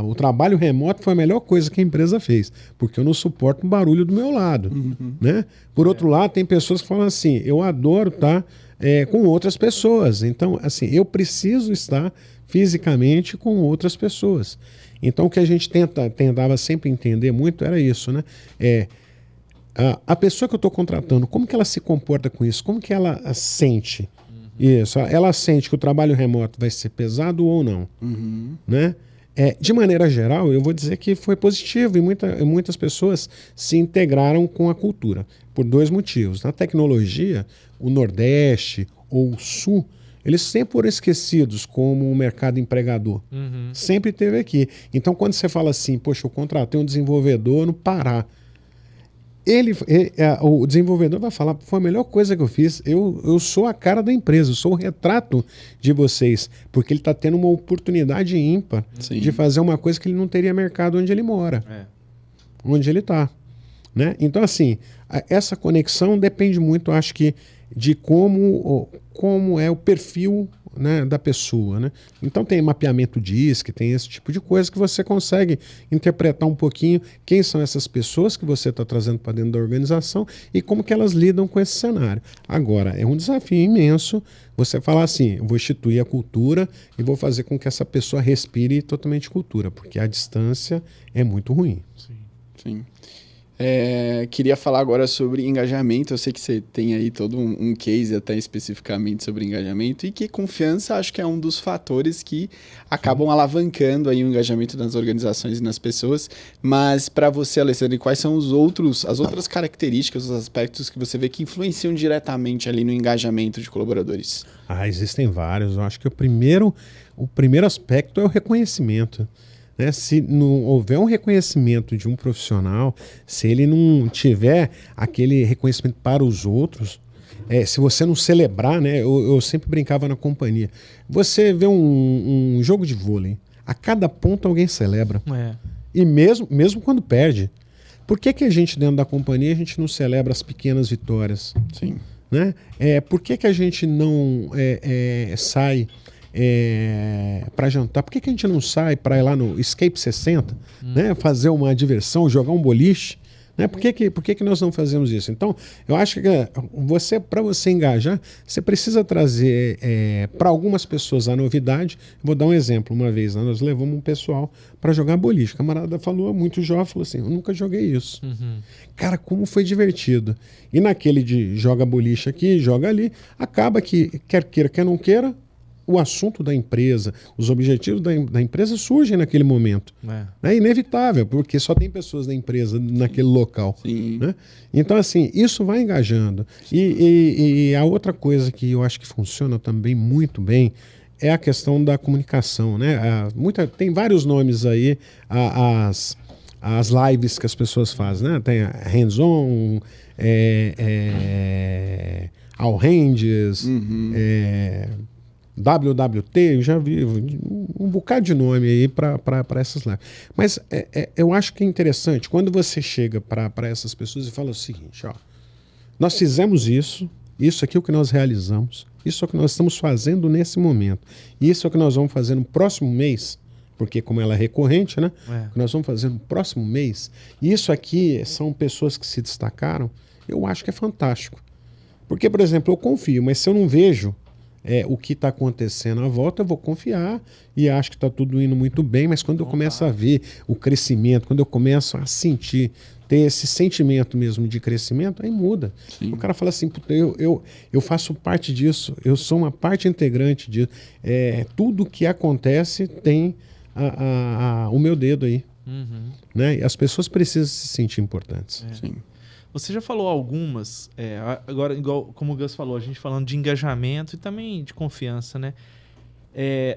o trabalho remoto foi a melhor coisa que a empresa fez, porque eu não suporto um barulho do meu lado. Né? Por outro lado, tem pessoas que falam assim, eu adoro estar com outras pessoas, então, assim, eu preciso estar fisicamente com outras pessoas. Então, o que a gente tentava sempre entender muito era isso, né? A pessoa que eu estou contratando, como que ela se comporta com isso? Como que ela sente isso? Ela sente que o trabalho remoto vai ser pesado ou não? Né? De maneira geral, eu vou dizer que foi positivo e muitas pessoas se integraram com a cultura, por 2 motivos. Na tecnologia, o Nordeste ou o Sul, Eles sempre foram esquecidos como um mercado empregador. Sempre teve aqui. Então, quando você fala assim, poxa, eu contratei um desenvolvedor no Pará, o desenvolvedor vai falar, foi a melhor coisa que eu fiz, eu sou a cara da empresa, eu sou o retrato de vocês, porque ele está tendo uma oportunidade ímpar de fazer uma coisa que ele não teria mercado onde ele mora, onde ele está. Né? Então, assim, essa conexão depende muito, acho que, de como é o perfil, né, da pessoa. Né? Então tem mapeamento DISC, tem esse tipo de coisa que você consegue interpretar um pouquinho quem são essas pessoas que você está trazendo para dentro da organização e como que elas lidam com esse cenário. Agora, é um desafio imenso você falar assim, eu vou instituir a cultura e vou fazer com que essa pessoa respire totalmente cultura, porque a distância é muito ruim. Sim. Queria falar agora sobre engajamento. Eu sei que você tem aí todo um case até especificamente sobre engajamento e que confiança acho que é um dos fatores que acabam alavancando aí o engajamento nas organizações e nas pessoas. Mas para você, Alessandro, quais são as outras características, os aspectos que você vê que influenciam diretamente ali no engajamento de colaboradores? Existem vários. Eu acho que o primeiro aspecto é o reconhecimento. Né? Se não houver um reconhecimento de um profissional, se ele não tiver aquele reconhecimento para os outros, se você não celebrar, né? Eu sempre brincava na companhia, você vê um jogo de vôlei, a cada ponto alguém celebra. E mesmo quando perde. Por que a gente dentro da companhia a gente não celebra as pequenas vitórias? Sim. Né? Por que a gente não sai para jantar? Por que a gente não sai para ir lá no Escape 60, né? Fazer uma diversão, jogar um boliche? Né? Por que nós não fazemos isso? Então, eu acho que para você engajar, você precisa trazer para algumas pessoas a novidade. Vou dar um exemplo. Uma vez nós levamos um pessoal para jogar boliche. O camarada falou, muito jovem, falou assim, eu nunca joguei isso. Cara, como foi divertido. E naquele de joga boliche aqui, joga ali, acaba que, quer queira, quer não queira, o assunto da empresa, os objetivos da empresa surgem naquele momento. É inevitável, porque só tem pessoas da empresa naquele local. Né? Então, assim, isso vai engajando. E a outra coisa que eu acho que funciona também muito bem é a questão da comunicação. Né? Tem vários nomes aí, as lives que as pessoas fazem. Né? Tem a hands-on, all hands, WWT, eu já vi um bocado de nome aí para essas lives. Mas eu acho que é interessante quando você chega para essas pessoas e fala o seguinte, ó, nós fizemos isso aqui é o que nós realizamos, isso é o que nós estamos fazendo nesse momento, isso é o que nós vamos fazer no próximo mês, porque como ela é recorrente, né? O que nós vamos fazer no próximo mês, e isso aqui são pessoas que se destacaram, eu acho que é fantástico. Porque, por exemplo, eu confio, mas se eu não vejo o que está acontecendo à volta, eu vou confiar e acho que está tudo indo muito bem, mas quando eu começo a ver o crescimento, quando eu começo a sentir, ter esse sentimento mesmo de crescimento, aí muda. Sim. O cara fala assim, eu faço parte disso, eu sou uma parte integrante disso. Tudo que acontece tem o meu dedo aí. Né? E as pessoas precisam se sentir importantes. Sim. Você já falou algumas, agora, igual como o Gus falou, a gente falando de engajamento e também de confiança, né?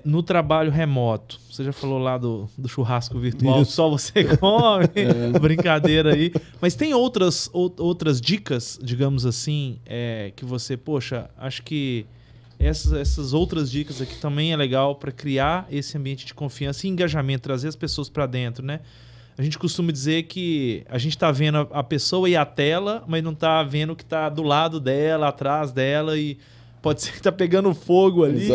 No trabalho remoto, você já falou lá do churrasco virtual, só você come, brincadeira aí. Mas tem outras dicas, digamos assim, que você, poxa, acho que essas outras dicas aqui também é legal para criar esse ambiente de confiança e engajamento, trazer as pessoas para dentro, né? A gente costuma dizer que a gente está vendo a pessoa e a tela, mas não está vendo o que está do lado dela, atrás dela, e pode ser que está pegando fogo ali,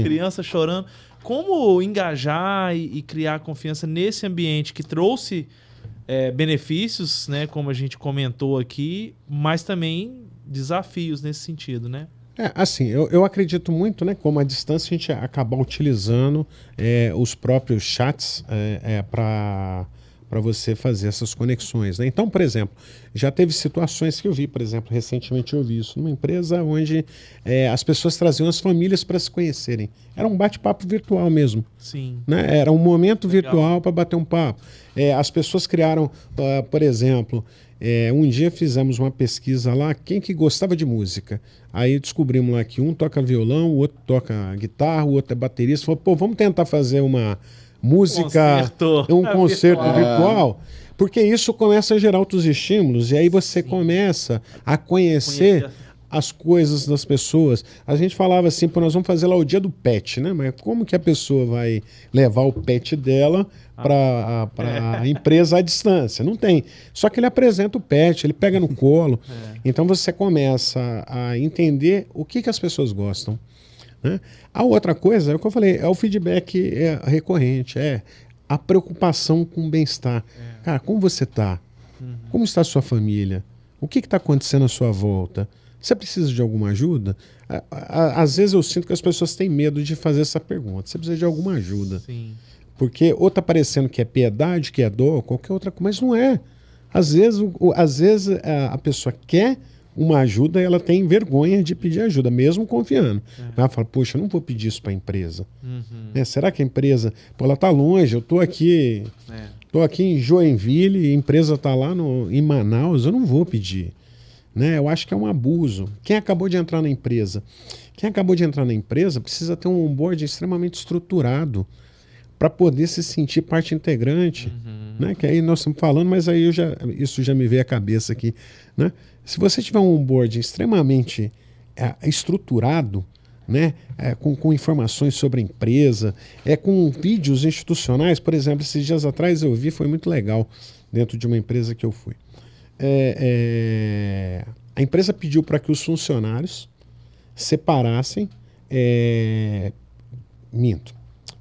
criança chorando. Como engajar e criar confiança nesse ambiente que trouxe benefícios, né, como a gente comentou aqui, mas também desafios nesse sentido, né? Assim, eu acredito muito, né, como a distância a gente acaba utilizando os próprios chats para você fazer essas conexões. Né? Então, por exemplo, já teve situações que eu vi, por exemplo, recentemente eu vi isso numa empresa onde as pessoas traziam as famílias para se conhecerem. Era um bate-papo virtual mesmo. Sim. Né? Era um momento virtual para bater um papo. As pessoas criaram, por exemplo, Um dia fizemos uma pesquisa lá, quem que gostava de música? Aí descobrimos lá que um toca violão, o outro toca guitarra, o outro é baterista. Falou, pô, vamos tentar fazer uma música, um concerto virtual, porque isso começa a gerar outros estímulos, e aí você começa a conhecer as coisas das pessoas. A gente falava assim, pô, nós vamos fazer lá o dia do pet, né? Mas como que a pessoa vai levar o pet dela para a empresa à distância? Não tem. Só que ele apresenta o pet, ele pega no colo. Então você começa a entender o que as pessoas gostam, né? A outra coisa, é o que eu falei, é o feedback recorrente, é a preocupação com o bem-estar. Cara, como você está? Como está a sua família? O que está acontecendo à sua volta? Você precisa de alguma ajuda? Às vezes eu sinto que as pessoas têm medo de fazer essa pergunta. Você precisa de alguma ajuda? Sim. Porque ou está parecendo que é piedade, que é dor, qualquer outra coisa, mas não é. Às vezes a pessoa quer uma ajuda e ela tem vergonha de pedir ajuda, mesmo confiando. Mas ela fala, poxa, eu não vou pedir isso para a empresa. Será que a empresa... Pô, ela está longe, eu estou aqui... Estou aqui em Joinville, a empresa está lá em Manaus, eu não vou pedir. Né? Eu acho que é um abuso. Quem acabou de entrar na empresa? Quem acabou de entrar na empresa precisa ter um onboard extremamente estruturado para poder se sentir parte integrante. Né? Que aí nós estamos falando, mas aí isso já me veio à cabeça aqui. Né? Se você tiver um onboard extremamente estruturado, né? Com informações sobre a empresa, com vídeos institucionais, por exemplo, esses dias atrás eu vi, foi muito legal, dentro de uma empresa que eu fui. A empresa pediu para que os funcionários separassem,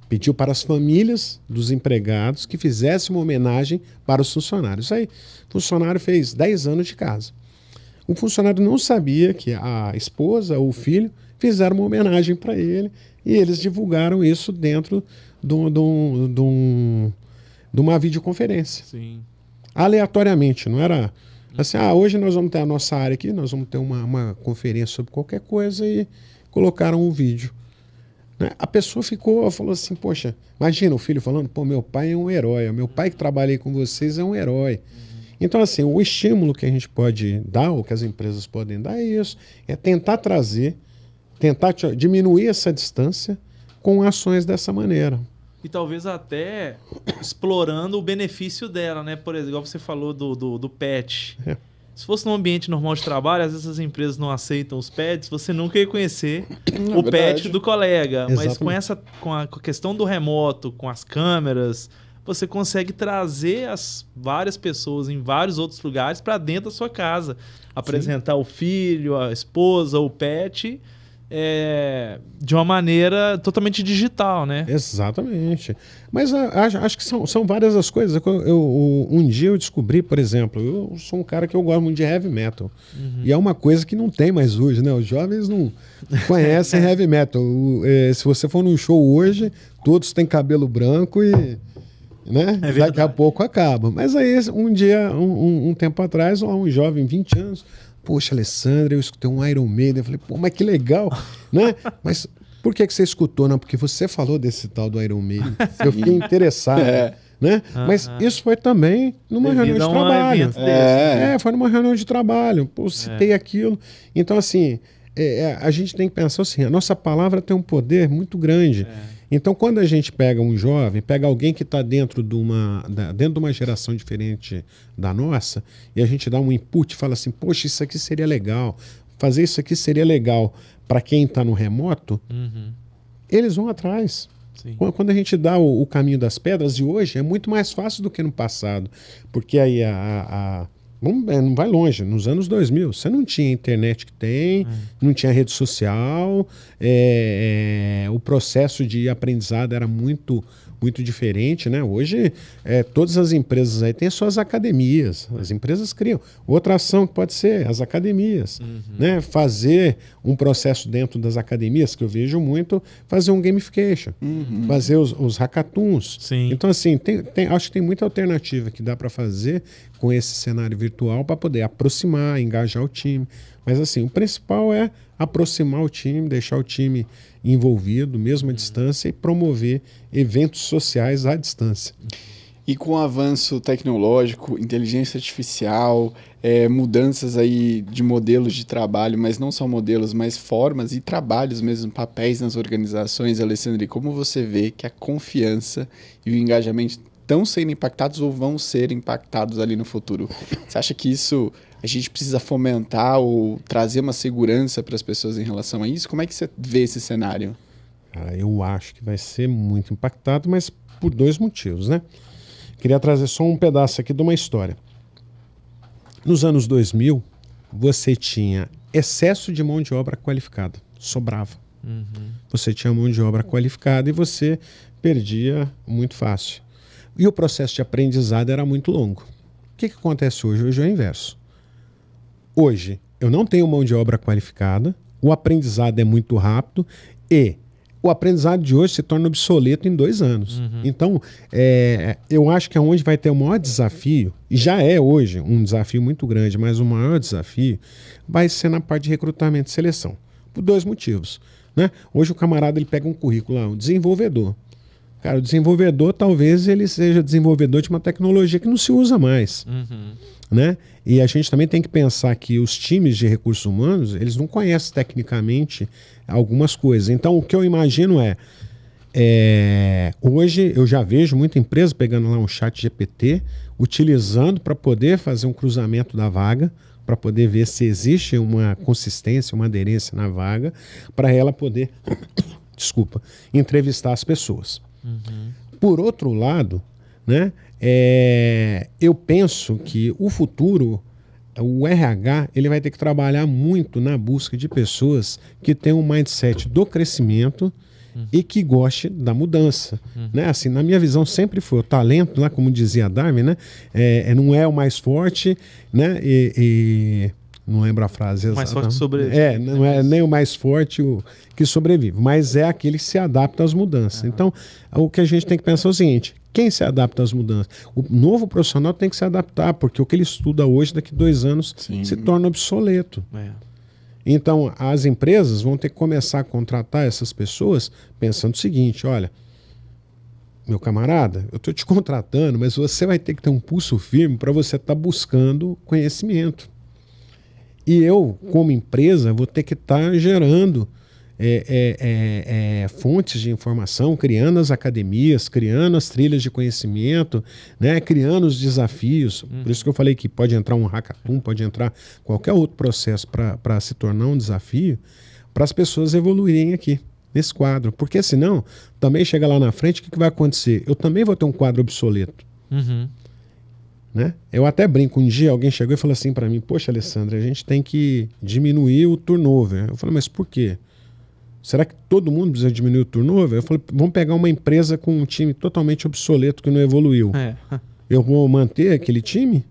pediu para as famílias dos empregados que fizessem uma homenagem para os funcionários. Aí o funcionário fez 10 anos de casa. O funcionário não sabia que a esposa ou o filho fizeram uma homenagem para ele e eles divulgaram isso dentro de uma videoconferência. Sim. Aleatoriamente, não era assim, hoje nós vamos ter a nossa área aqui, nós vamos ter uma conferência sobre qualquer coisa e colocaram um vídeo. Né? A pessoa falou assim, poxa, imagina o filho falando, pô, meu pai é um herói, meu pai que trabalha aí com vocês é um herói. Então, assim, o estímulo que a gente pode dar, ou que as empresas podem dar é isso, é tentar diminuir essa distância com ações dessa maneira. E talvez até explorando o benefício dela, né? Por exemplo, igual você falou do pet. Se fosse num ambiente normal de trabalho, às vezes as empresas não aceitam os pets, você nunca ia conhecer o pet do colega. Exatamente. Mas com a questão do remoto, com as câmeras, você consegue trazer as várias pessoas em vários outros lugares para dentro da sua casa. Apresentar o filho, a esposa, o pet... de uma maneira totalmente digital, né? Exatamente. Mas acho que são várias as coisas. Um dia eu descobri, por exemplo, eu sou um cara que eu gosto muito de heavy metal. E é uma coisa que não tem mais hoje, né? Os jovens não conhecem heavy metal. Se você for num show hoje, todos têm cabelo branco e... Né? Daqui a pouco acaba. Mas aí, um dia, um tempo atrás, um jovem, 20 anos... Poxa, Alessandra, eu escutei um Iron Maiden. Eu falei, pô, mas que legal, né? Mas por que você escutou? Não, porque você falou desse tal do Iron Maiden. Eu fiquei interessado, né? Mas isso foi também numa reunião de trabalho. Foi numa reunião de trabalho. Pô, citei aquilo. Então, assim, a gente tem que pensar assim, a nossa palavra tem um poder muito grande. Então, quando a gente pega um jovem, pega alguém que está dentro de uma geração diferente da nossa, e a gente dá um input, fala assim, poxa, isso aqui seria legal, fazer isso aqui seria legal para quem está no remoto, eles vão atrás. Sim. Quando a gente dá o caminho das pedras de hoje, é muito mais fácil do que no passado, porque aí não vai longe, nos anos 2000, você não tinha a internet que tem, não tinha rede social, o processo de aprendizado era muito diferente, né? Hoje, todas as empresas aí têm suas academias, as empresas criam. Outra ação que pode ser as academias, né? Fazer um processo dentro das academias, que eu vejo muito, fazer um gamification, fazer os hackathons. Sim. Então, assim, acho que tem muita alternativa que dá para fazer com esse cenário virtual para poder aproximar, engajar o time. Mas, assim, o principal é aproximar o time, deixar o time envolvido, mesmo à distância, e promover eventos sociais à distância. E com o avanço tecnológico, inteligência artificial, mudanças aí de modelos de trabalho, mas não só modelos, mas formas e trabalhos mesmo, papéis nas organizações, Alessandro, como você vê que a confiança e o engajamento estão sendo impactados ou vão ser impactados ali no futuro? Você acha que isso a gente precisa fomentar ou trazer uma segurança para as pessoas em relação a isso? Como é que você vê esse cenário? Eu acho que vai ser muito impactado, mas por 2 motivos, né? Queria trazer só um pedaço aqui de uma história. Nos anos 2000, você tinha excesso de mão de obra qualificada, sobrava. Você tinha mão de obra qualificada e você perdia muito fácil. E o processo de aprendizado era muito longo. O que acontece hoje? Hoje é o inverso. Hoje, eu não tenho mão de obra qualificada, o aprendizado é muito rápido e o aprendizado de hoje se torna obsoleto em 2 anos. Então, eu acho que onde vai ter o maior desafio, e já é hoje um desafio muito grande, mas o maior desafio vai ser na parte de recrutamento e seleção. Por 2 motivos. Né? Hoje o camarada ele pega um currículo lá, um desenvolvedor. Cara, o desenvolvedor talvez ele seja desenvolvedor de uma tecnologia que não se usa mais. Né? E a gente também tem que pensar que os times de recursos humanos, eles não conhecem tecnicamente algumas coisas. Então, o que eu imagino hoje eu já vejo muita empresa pegando lá um chat GPT, utilizando para poder fazer um cruzamento da vaga, para poder ver se existe uma consistência, uma aderência na vaga, para ela poder, entrevistar as pessoas. Por outro lado, né, eu penso que o futuro, o RH, ele vai ter que trabalhar muito na busca de pessoas que tenham um mindset do crescimento e que goste da mudança. Né? Assim, na minha visão sempre foi o talento, lá, como dizia Darwin, né? Não é o mais forte, né? Não lembro a frase exata. Mais forte que sobrevive. Não é nem o mais forte que sobrevive, mas é aquele que se adapta às mudanças. Então, o que a gente tem que pensar é o seguinte: quem se adapta às mudanças? O novo profissional tem que se adaptar, porque o que ele estuda hoje, daqui a 2 anos, se torna obsoleto. Então, as empresas vão ter que começar a contratar essas pessoas pensando o seguinte: olha, meu camarada, eu estou te contratando, mas você vai ter que ter um pulso firme para você estar buscando conhecimento. E eu, como empresa, vou ter que estar gerando fontes de informação, criando as academias, criando as trilhas de conhecimento, né, criando os desafios. Por isso que eu falei que pode entrar um hackathon, pode entrar qualquer outro processo para se tornar um desafio, para as pessoas evoluírem aqui, nesse quadro. Porque senão, também chega lá na frente, o que vai acontecer? Eu também vou ter um quadro obsoleto. Né? Eu até brinco, um dia alguém chegou e falou assim para mim: poxa, Alessandra, a gente tem que diminuir o turnover. Eu falei: mas por quê? Será que todo mundo precisa diminuir o turnover? Eu falei: vamos pegar uma empresa com um time totalmente obsoleto que não evoluiu. Eu vou manter aquele time?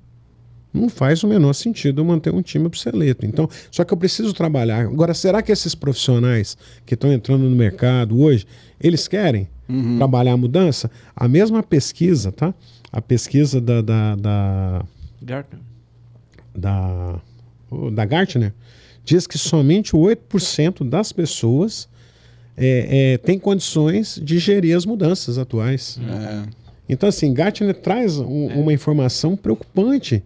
Não faz o menor sentido eu manter um time obsoleto. Então, só que eu preciso trabalhar. Agora, será que esses profissionais que estão entrando no mercado hoje, eles querem trabalhar a mudança? A mesma pesquisa, tá? A pesquisa da Gartner diz que somente 8% das pessoas têm condições de gerir as mudanças atuais. Então, assim, Gartner traz uma informação preocupante,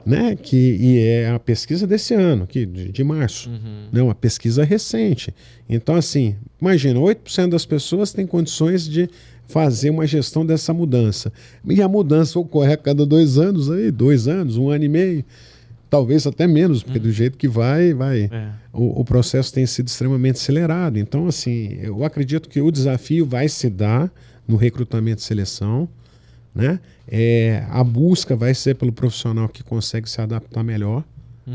né? E é a pesquisa desse ano, de março, né? Uma pesquisa recente. Então, assim, imagina, 8% das pessoas têm condições de fazer uma gestão dessa mudança. E a mudança ocorre a cada 2 anos, 2 anos, 1 ano e meio, talvez até menos, porque do jeito que vai. O processo tem sido extremamente acelerado. Então, assim, eu acredito que o desafio vai se dar no recrutamento e seleção, né? A busca vai ser pelo profissional que consegue se adaptar melhor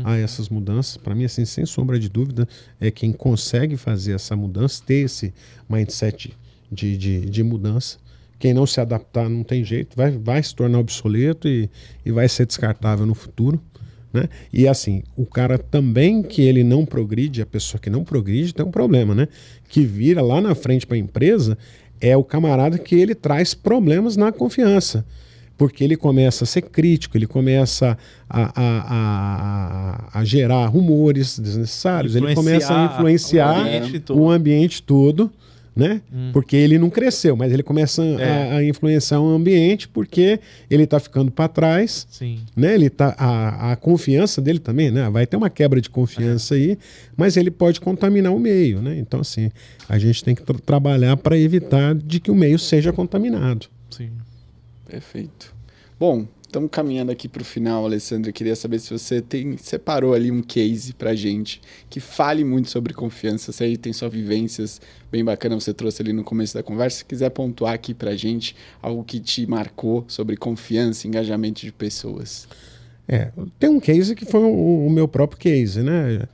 a essas mudanças. Para mim, assim, sem sombra de dúvida, é quem consegue fazer essa mudança, ter esse mindset de mudança. Quem não se adaptar não tem jeito, vai se tornar obsoleto e vai ser descartável no futuro, né? E assim, o cara também que ele não progride, a pessoa que não progride tem um problema, né? Que vira lá na frente para a empresa é o camarada que ele traz problemas na confiança, porque ele começa a ser crítico, ele começa a gerar rumores desnecessários, ele começa a influenciar o ambiente todo, né? Porque ele não cresceu, mas ele começa a influenciar o ambiente porque ele está ficando para trás, Sim. né? Ele tá, a confiança dele também, né? Vai ter uma quebra de confiança aí, mas ele pode contaminar o meio, né? Então, assim, a gente tem que trabalhar para evitar de que o meio seja contaminado. Sim. Perfeito. Bom, estamos caminhando aqui para o final, Alessandro. Eu queria saber se você separou ali um case para gente que fale muito sobre confiança. Se aí tem só vivências bem bacanas, você trouxe ali no começo da conversa. Se quiser pontuar aqui para gente algo que te marcou sobre confiança, engajamento de pessoas. Tem um case que foi o meu próprio case, né?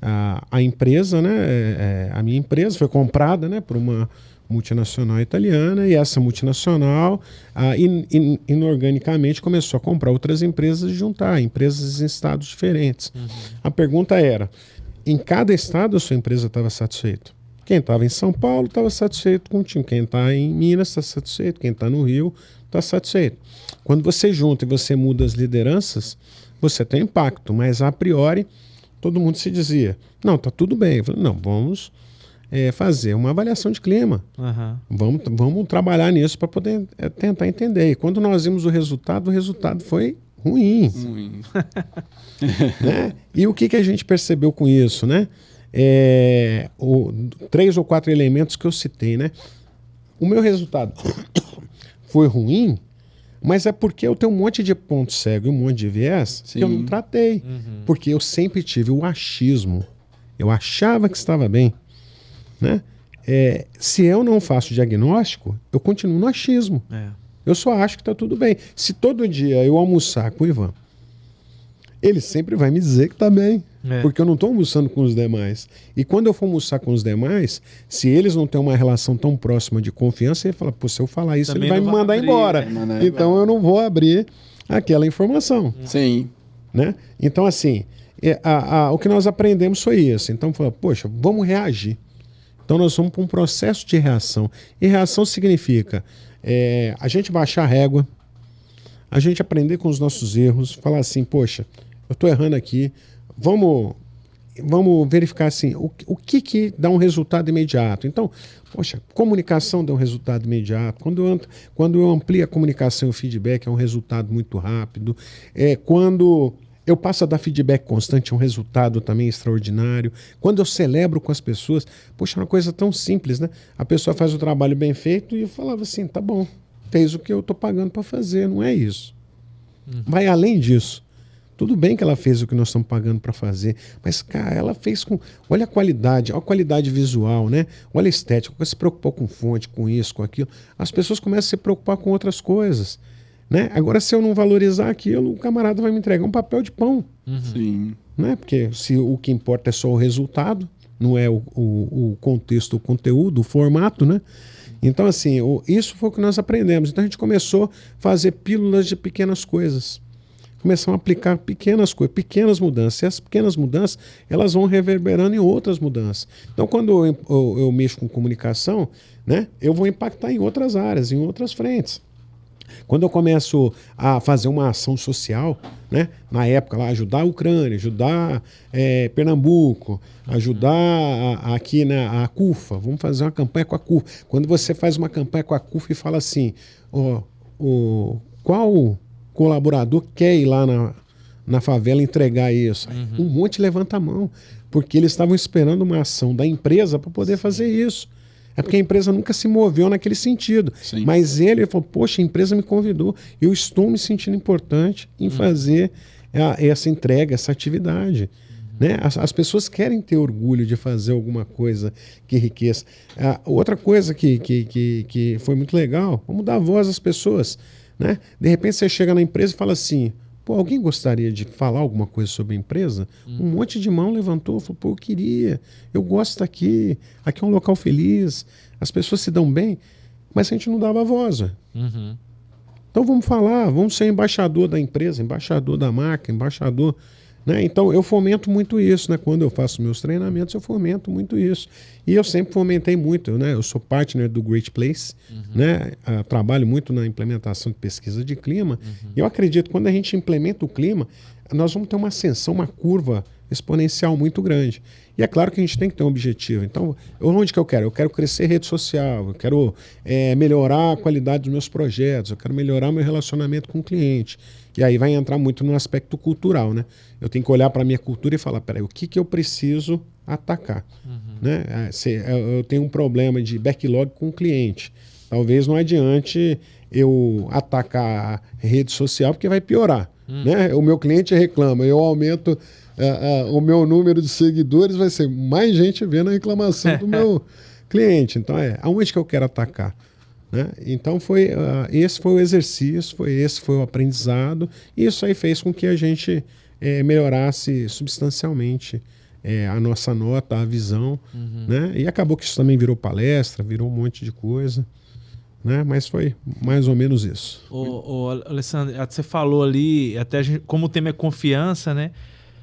A empresa, né? A minha empresa foi comprada, né, por uma multinacional italiana, e essa multinacional inorganicamente começou a comprar outras empresas e juntar empresas em estados diferentes. A pergunta era, em cada estado a sua empresa estava satisfeita? Quem estava em São Paulo estava satisfeito com o time, quem está em Minas está satisfeito, quem está no Rio está satisfeito. Quando você junta e você muda as lideranças, você tem impacto, mas a priori todo mundo se dizia, não, está tudo bem. Eu falei, não, vamos fazer uma avaliação de clima. Vamos trabalhar nisso para poder tentar entender. E quando nós vimos o resultado foi ruim. Né? E o que a gente percebeu com isso? Né? 3 ou 4 elementos que eu citei. Né? O meu resultado foi ruim, mas é porque eu tenho um monte de ponto cego e um monte de viés que eu não tratei. Porque eu sempre tive o achismo. Eu achava que estava bem. Né? Se eu não faço diagnóstico, eu continuo no achismo. Eu só acho que está tudo bem. Se todo dia eu almoçar com o Ivan, ele sempre vai me dizer que está bem. Porque eu não estou almoçando com os demais. E quando eu for almoçar com os demais, se eles não têm uma relação tão próxima de confiança, ele fala, pô, se eu falar isso, também ele vai me mandar embora. Então eu não vou abrir aquela informação. Sim. Né? Então, assim, o que nós aprendemos foi isso. Então, poxa, vamos reagir. Então nós vamos para um processo de reação. E reação significa a gente baixar a régua, a gente aprender com os nossos erros, falar assim, poxa, eu estou errando aqui, vamos verificar assim, o que dá um resultado imediato. Então, poxa, comunicação dá um resultado imediato. Quando eu amplio a comunicação e o feedback, é um resultado muito rápido. Quando eu passo a dar feedback constante, é um resultado também extraordinário. Quando eu celebro com as pessoas, poxa, é uma coisa tão simples, né? A pessoa faz o trabalho bem feito e eu falava assim, tá bom, fez o que eu estou pagando para fazer, não é isso. Vai além disso. Tudo bem que ela fez o que nós estamos pagando para fazer, mas, cara, ela fez com... Olha a qualidade visual, né? Olha a estética, se preocupou com fonte, com isso, com aquilo. As pessoas começam a se preocupar com outras coisas. Né? Agora, se eu não valorizar aquilo, o camarada vai me entregar um papel de pão. Sim. Né? Porque se o que importa é só o resultado, não é o contexto, o conteúdo, o formato, né? Então, assim, isso foi o que nós aprendemos. Então, a gente começou a fazer pílulas de pequenas coisas. Começamos a aplicar pequenas coisas, pequenas mudanças. E as pequenas mudanças, elas vão reverberando em outras mudanças. Então, quando eu mexo com comunicação, né, eu vou impactar em outras áreas, em outras frentes. Quando eu começo a fazer uma ação social, né, na época lá, ajudar a Ucrânia, ajudar Pernambuco, ajudar aqui a CUFA, vamos fazer uma campanha com a CUFA. Quando você faz uma campanha com a CUFA e fala assim, qual colaborador quer ir lá na favela entregar isso? Um monte levanta a mão, porque eles estavam esperando uma ação da empresa para poder fazer isso. É porque a empresa nunca se moveu naquele sentido. Sim. Mas ele falou, poxa, a empresa me convidou, eu estou me sentindo importante em fazer essa entrega, essa atividade. Né? As pessoas querem ter orgulho de fazer alguma coisa que enriqueça. Outra coisa que foi muito legal, vamos dar voz às pessoas. Né? De repente você chega na empresa e fala assim, pô, alguém gostaria de falar alguma coisa sobre a empresa? Um monte de mão levantou, falou, pô, eu queria, eu gosto daqui, aqui é um local feliz, as pessoas se dão bem, mas a gente não dava voz. Então vamos falar, vamos ser embaixador da empresa, embaixador da marca, embaixador... Né? Então eu fomento muito isso, né? Quando eu faço meus treinamentos, eu fomento muito isso. E eu sempre fomentei muito, né? Eu sou partner do Great Place, né? Trabalho muito na implementação de pesquisa de clima. E eu acredito que quando a gente implementa o clima, nós vamos ter uma ascensão, uma curva exponencial muito grande. E é claro que a gente tem que ter um objetivo. Então, onde que eu quero? Eu quero crescer rede social, eu quero melhorar a qualidade dos meus projetos, eu quero melhorar meu relacionamento com o cliente. E aí vai entrar muito no aspecto cultural, né? Eu tenho que olhar para a minha cultura e falar, peraí, o que eu preciso atacar? Né? Se eu tenho um problema de backlog com o cliente, talvez não adiante eu atacar a rede social, porque vai piorar. Né? O meu cliente reclama, eu aumento o meu número de seguidores, vai ser mais gente vendo a reclamação do meu cliente. Então, aonde que eu quero atacar? Né? Então, esse foi o exercício, esse foi o aprendizado, e isso aí fez com que a gente melhorasse substancialmente a nossa nota, a visão, né? E acabou que isso também virou palestra, virou um monte de coisa. Né? Mas foi mais ou menos isso. Alessandro, você falou ali, até como o tema é confiança, né?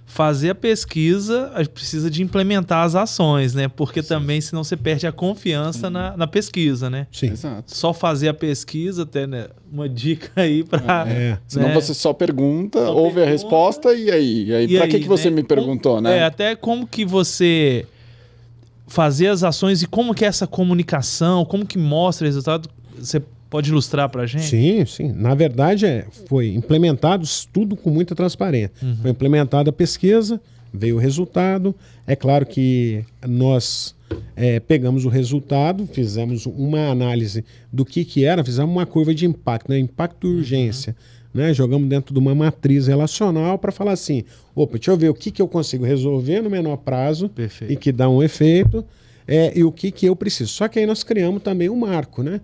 Fazer a pesquisa, a gente precisa de implementar as ações, né? Porque também, senão você perde a confiança na pesquisa, né? Sim. Exato. Só fazer a pesquisa, até, né? Uma dica aí para... Senão você só pergunta, ouve a resposta e aí? Para que você me perguntou, né? Até como que você fazer as ações e como que é essa comunicação, como que mostra o resultado, você pode ilustrar para a gente? Sim, sim. Na verdade, foi implementado tudo com muita transparência. Foi implementada a pesquisa, veio o resultado. É claro que nós pegamos o resultado, fizemos uma análise do que era, fizemos uma curva de impacto, né? Impacto e urgência. Né? Jogamos dentro de uma matriz relacional para falar assim, deixa eu ver o que eu consigo resolver no menor prazo. Perfeito. E que dá um efeito. E o que eu preciso. Só que aí nós criamos também um marco, né?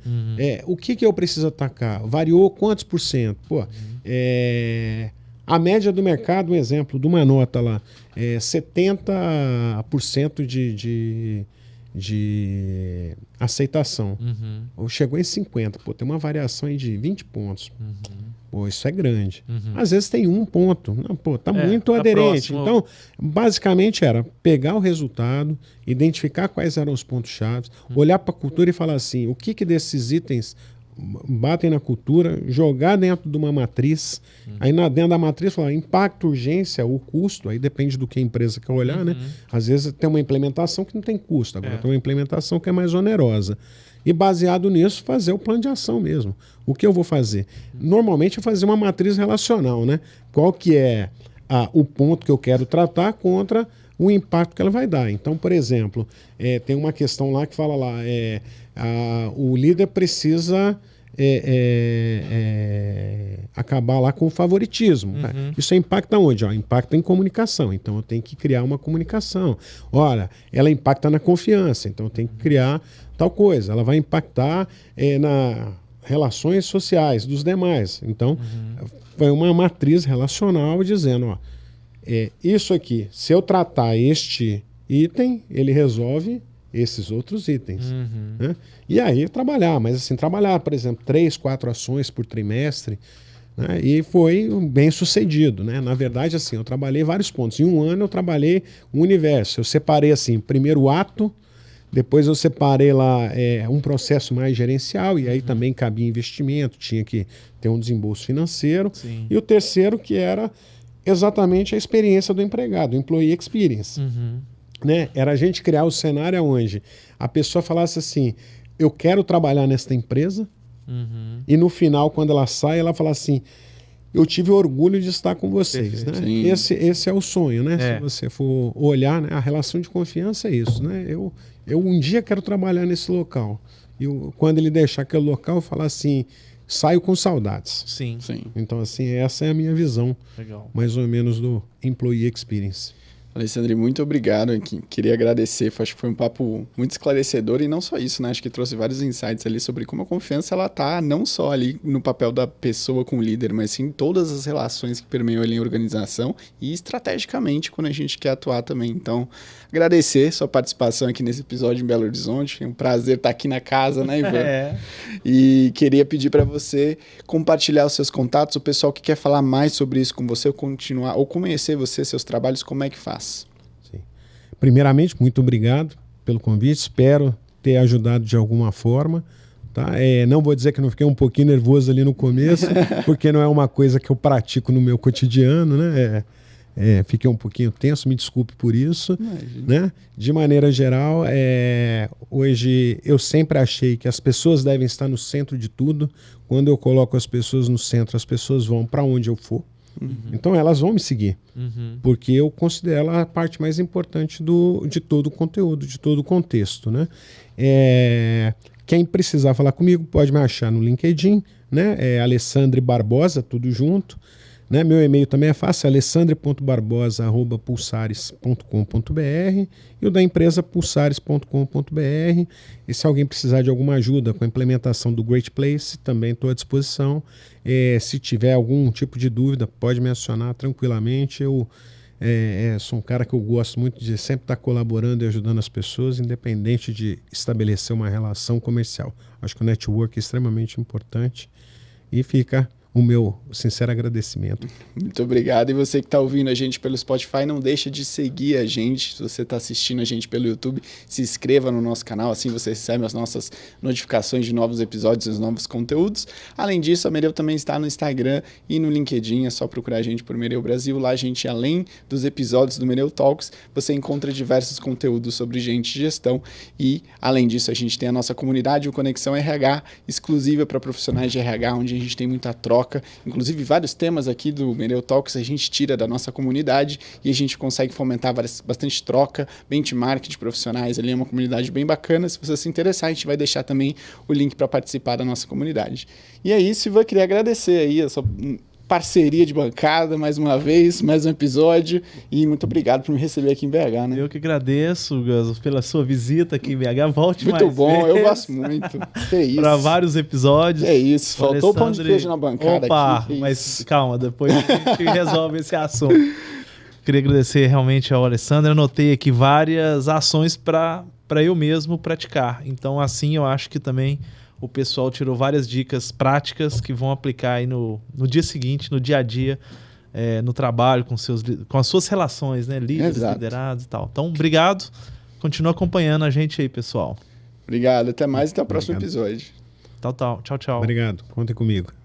O que eu preciso atacar? Variou quantos por cento? A média do mercado, um exemplo, de uma nota lá, 70% de aceitação. Chegou em 50%. Tem uma variação aí de 20 pontos. Isso é grande. Às vezes tem um ponto. Não, tá muito aderente. Próximo. Então, basicamente era pegar o resultado, identificar quais eram os pontos-chave, olhar para a cultura e falar assim, o que desses itens batem na cultura, jogar dentro de uma matriz, aí dentro da matriz falar impacto, urgência, o custo, aí depende do que a empresa quer olhar, né? Às vezes tem uma implementação que não tem custo, agora tem uma implementação que é mais onerosa. E baseado nisso, fazer o plano de ação mesmo. O que eu vou fazer? Normalmente é fazer uma matriz relacional, né? Qual que é o ponto que eu quero tratar contra o impacto que ela vai dar. Então, por exemplo, tem uma questão lá que fala lá, o líder precisa acabar lá com o favoritismo. Isso impacta onde? Impacta em comunicação. Então, eu tenho que criar uma comunicação. Olha, ela impacta na confiança. Então, eu tenho que criar tal coisa. Ela vai impactar nas relações sociais dos demais. Então, foi uma matriz relacional dizendo, isso aqui, se eu tratar este item, ele resolve esses outros itens. Né? E aí trabalhar, por exemplo, 3, 4 ações por trimestre, né? E foi bem sucedido. Né? Na verdade, assim, eu trabalhei vários pontos. Em um ano eu trabalhei um universo. Eu separei assim, primeiro o ato, depois eu separei lá um processo mais gerencial, e aí também cabia investimento, tinha que ter um desembolso financeiro. Sim. E o terceiro que era exatamente a experiência do empregado, o employee experience. Né? Era a gente criar o cenário onde a pessoa falasse assim, eu quero trabalhar nesta empresa, e no final, quando ela sai, ela fala assim, eu tive orgulho de estar com vocês. Né? Esse é o sonho, né? Se você for olhar, né? A relação de confiança é isso. Né? Eu um dia quero trabalhar nesse local. E quando ele deixar aquele local, eu falar assim, saio com saudades. Sim. Então, assim, essa é a minha visão, mais ou menos, do Employee Experience. Alessandro, muito obrigado. Queria agradecer, acho que foi um papo muito esclarecedor, e não só isso, né? Acho que trouxe vários insights ali sobre como a confiança ela tá não só ali no papel da pessoa com o líder, mas sim em todas as relações que permeiam ali em organização e estrategicamente quando a gente quer atuar também. Então, agradecer sua participação aqui nesse episódio em Belo Horizonte. É um prazer estar aqui na casa, né, Ivan? E queria pedir para você compartilhar os seus contatos, o pessoal que quer falar mais sobre isso com você, ou continuar, ou conhecer você, seus trabalhos, como é que faz? Sim. Primeiramente, muito obrigado pelo convite. Espero ter ajudado de alguma forma. Tá? Não vou dizer que não fiquei um pouquinho nervoso ali no começo, porque não é uma coisa que eu pratico no meu cotidiano, né? fiquei um pouquinho tenso, me desculpe por isso. Né? De maneira geral, hoje eu sempre achei que as pessoas devem estar no centro de tudo. Quando eu coloco as pessoas no centro, as pessoas vão para onde eu for. Então elas vão me seguir, porque eu considero ela a parte mais importante de todo o conteúdo, de todo o contexto. Né? Quem precisar falar comigo pode me achar no LinkedIn, né? Alessandre Barbosa, tudo junto. Né? Meu e-mail também é fácil, alessandre.barbosa@pulsares.com.br e o da empresa pulsares.com.br. E se alguém precisar de alguma ajuda com a implementação do Great Place, também estou à disposição. Se tiver algum tipo de dúvida, pode me acionar tranquilamente. Eu sou um cara que eu gosto muito de sempre estar colaborando e ajudando as pessoas, independente de estabelecer uma relação comercial. Acho que o network é extremamente importante e fica o meu sincero agradecimento. Muito obrigado. E você que está ouvindo a gente pelo Spotify, não deixa de seguir a gente. Se você está assistindo a gente pelo YouTube, se inscreva no nosso canal, assim você recebe as nossas notificações de novos episódios e os novos conteúdos. Além disso, a Mereu também está no Instagram e no LinkedIn, é só procurar a gente por Mereu Brasil. Lá a gente, além dos episódios do Mereu Talks, você encontra diversos conteúdos sobre gente e gestão. E, além disso, a gente tem a nossa comunidade, o Conexão RH, exclusiva para profissionais de RH, onde a gente tem muita troca. Inclusive, vários temas aqui do Mereu Talks a gente tira da nossa comunidade e a gente consegue fomentar bastante troca, benchmark de profissionais. Ali é uma comunidade bem bacana. Se você se interessar, a gente vai deixar também o link para participar da nossa comunidade. E é isso, Ivan. Queria agradecer aí a sua parceria de bancada, mais uma vez, mais um episódio, e muito obrigado por me receber aqui em BH, né? Eu que agradeço, Gus, pela sua visita aqui em BH. Volte mais muito bom, vezes. Eu gosto muito. É isso. Para vários episódios. É isso, faltou o pão de queijo na bancada. Opa, aqui. Mas calma, depois a gente resolve esse assunto. Queria agradecer realmente ao Alessandro. Anotei aqui várias ações para eu mesmo praticar. Então, assim, eu acho que também o pessoal tirou várias dicas práticas que vão aplicar aí no dia seguinte, no dia a dia, no trabalho, com as suas relações, né? Líderes, Exato. liderados e tal. Então, obrigado. Continua acompanhando a gente aí, pessoal. Obrigado. Até mais. Até o próximo episódio. Tchau. Obrigado. Contem comigo.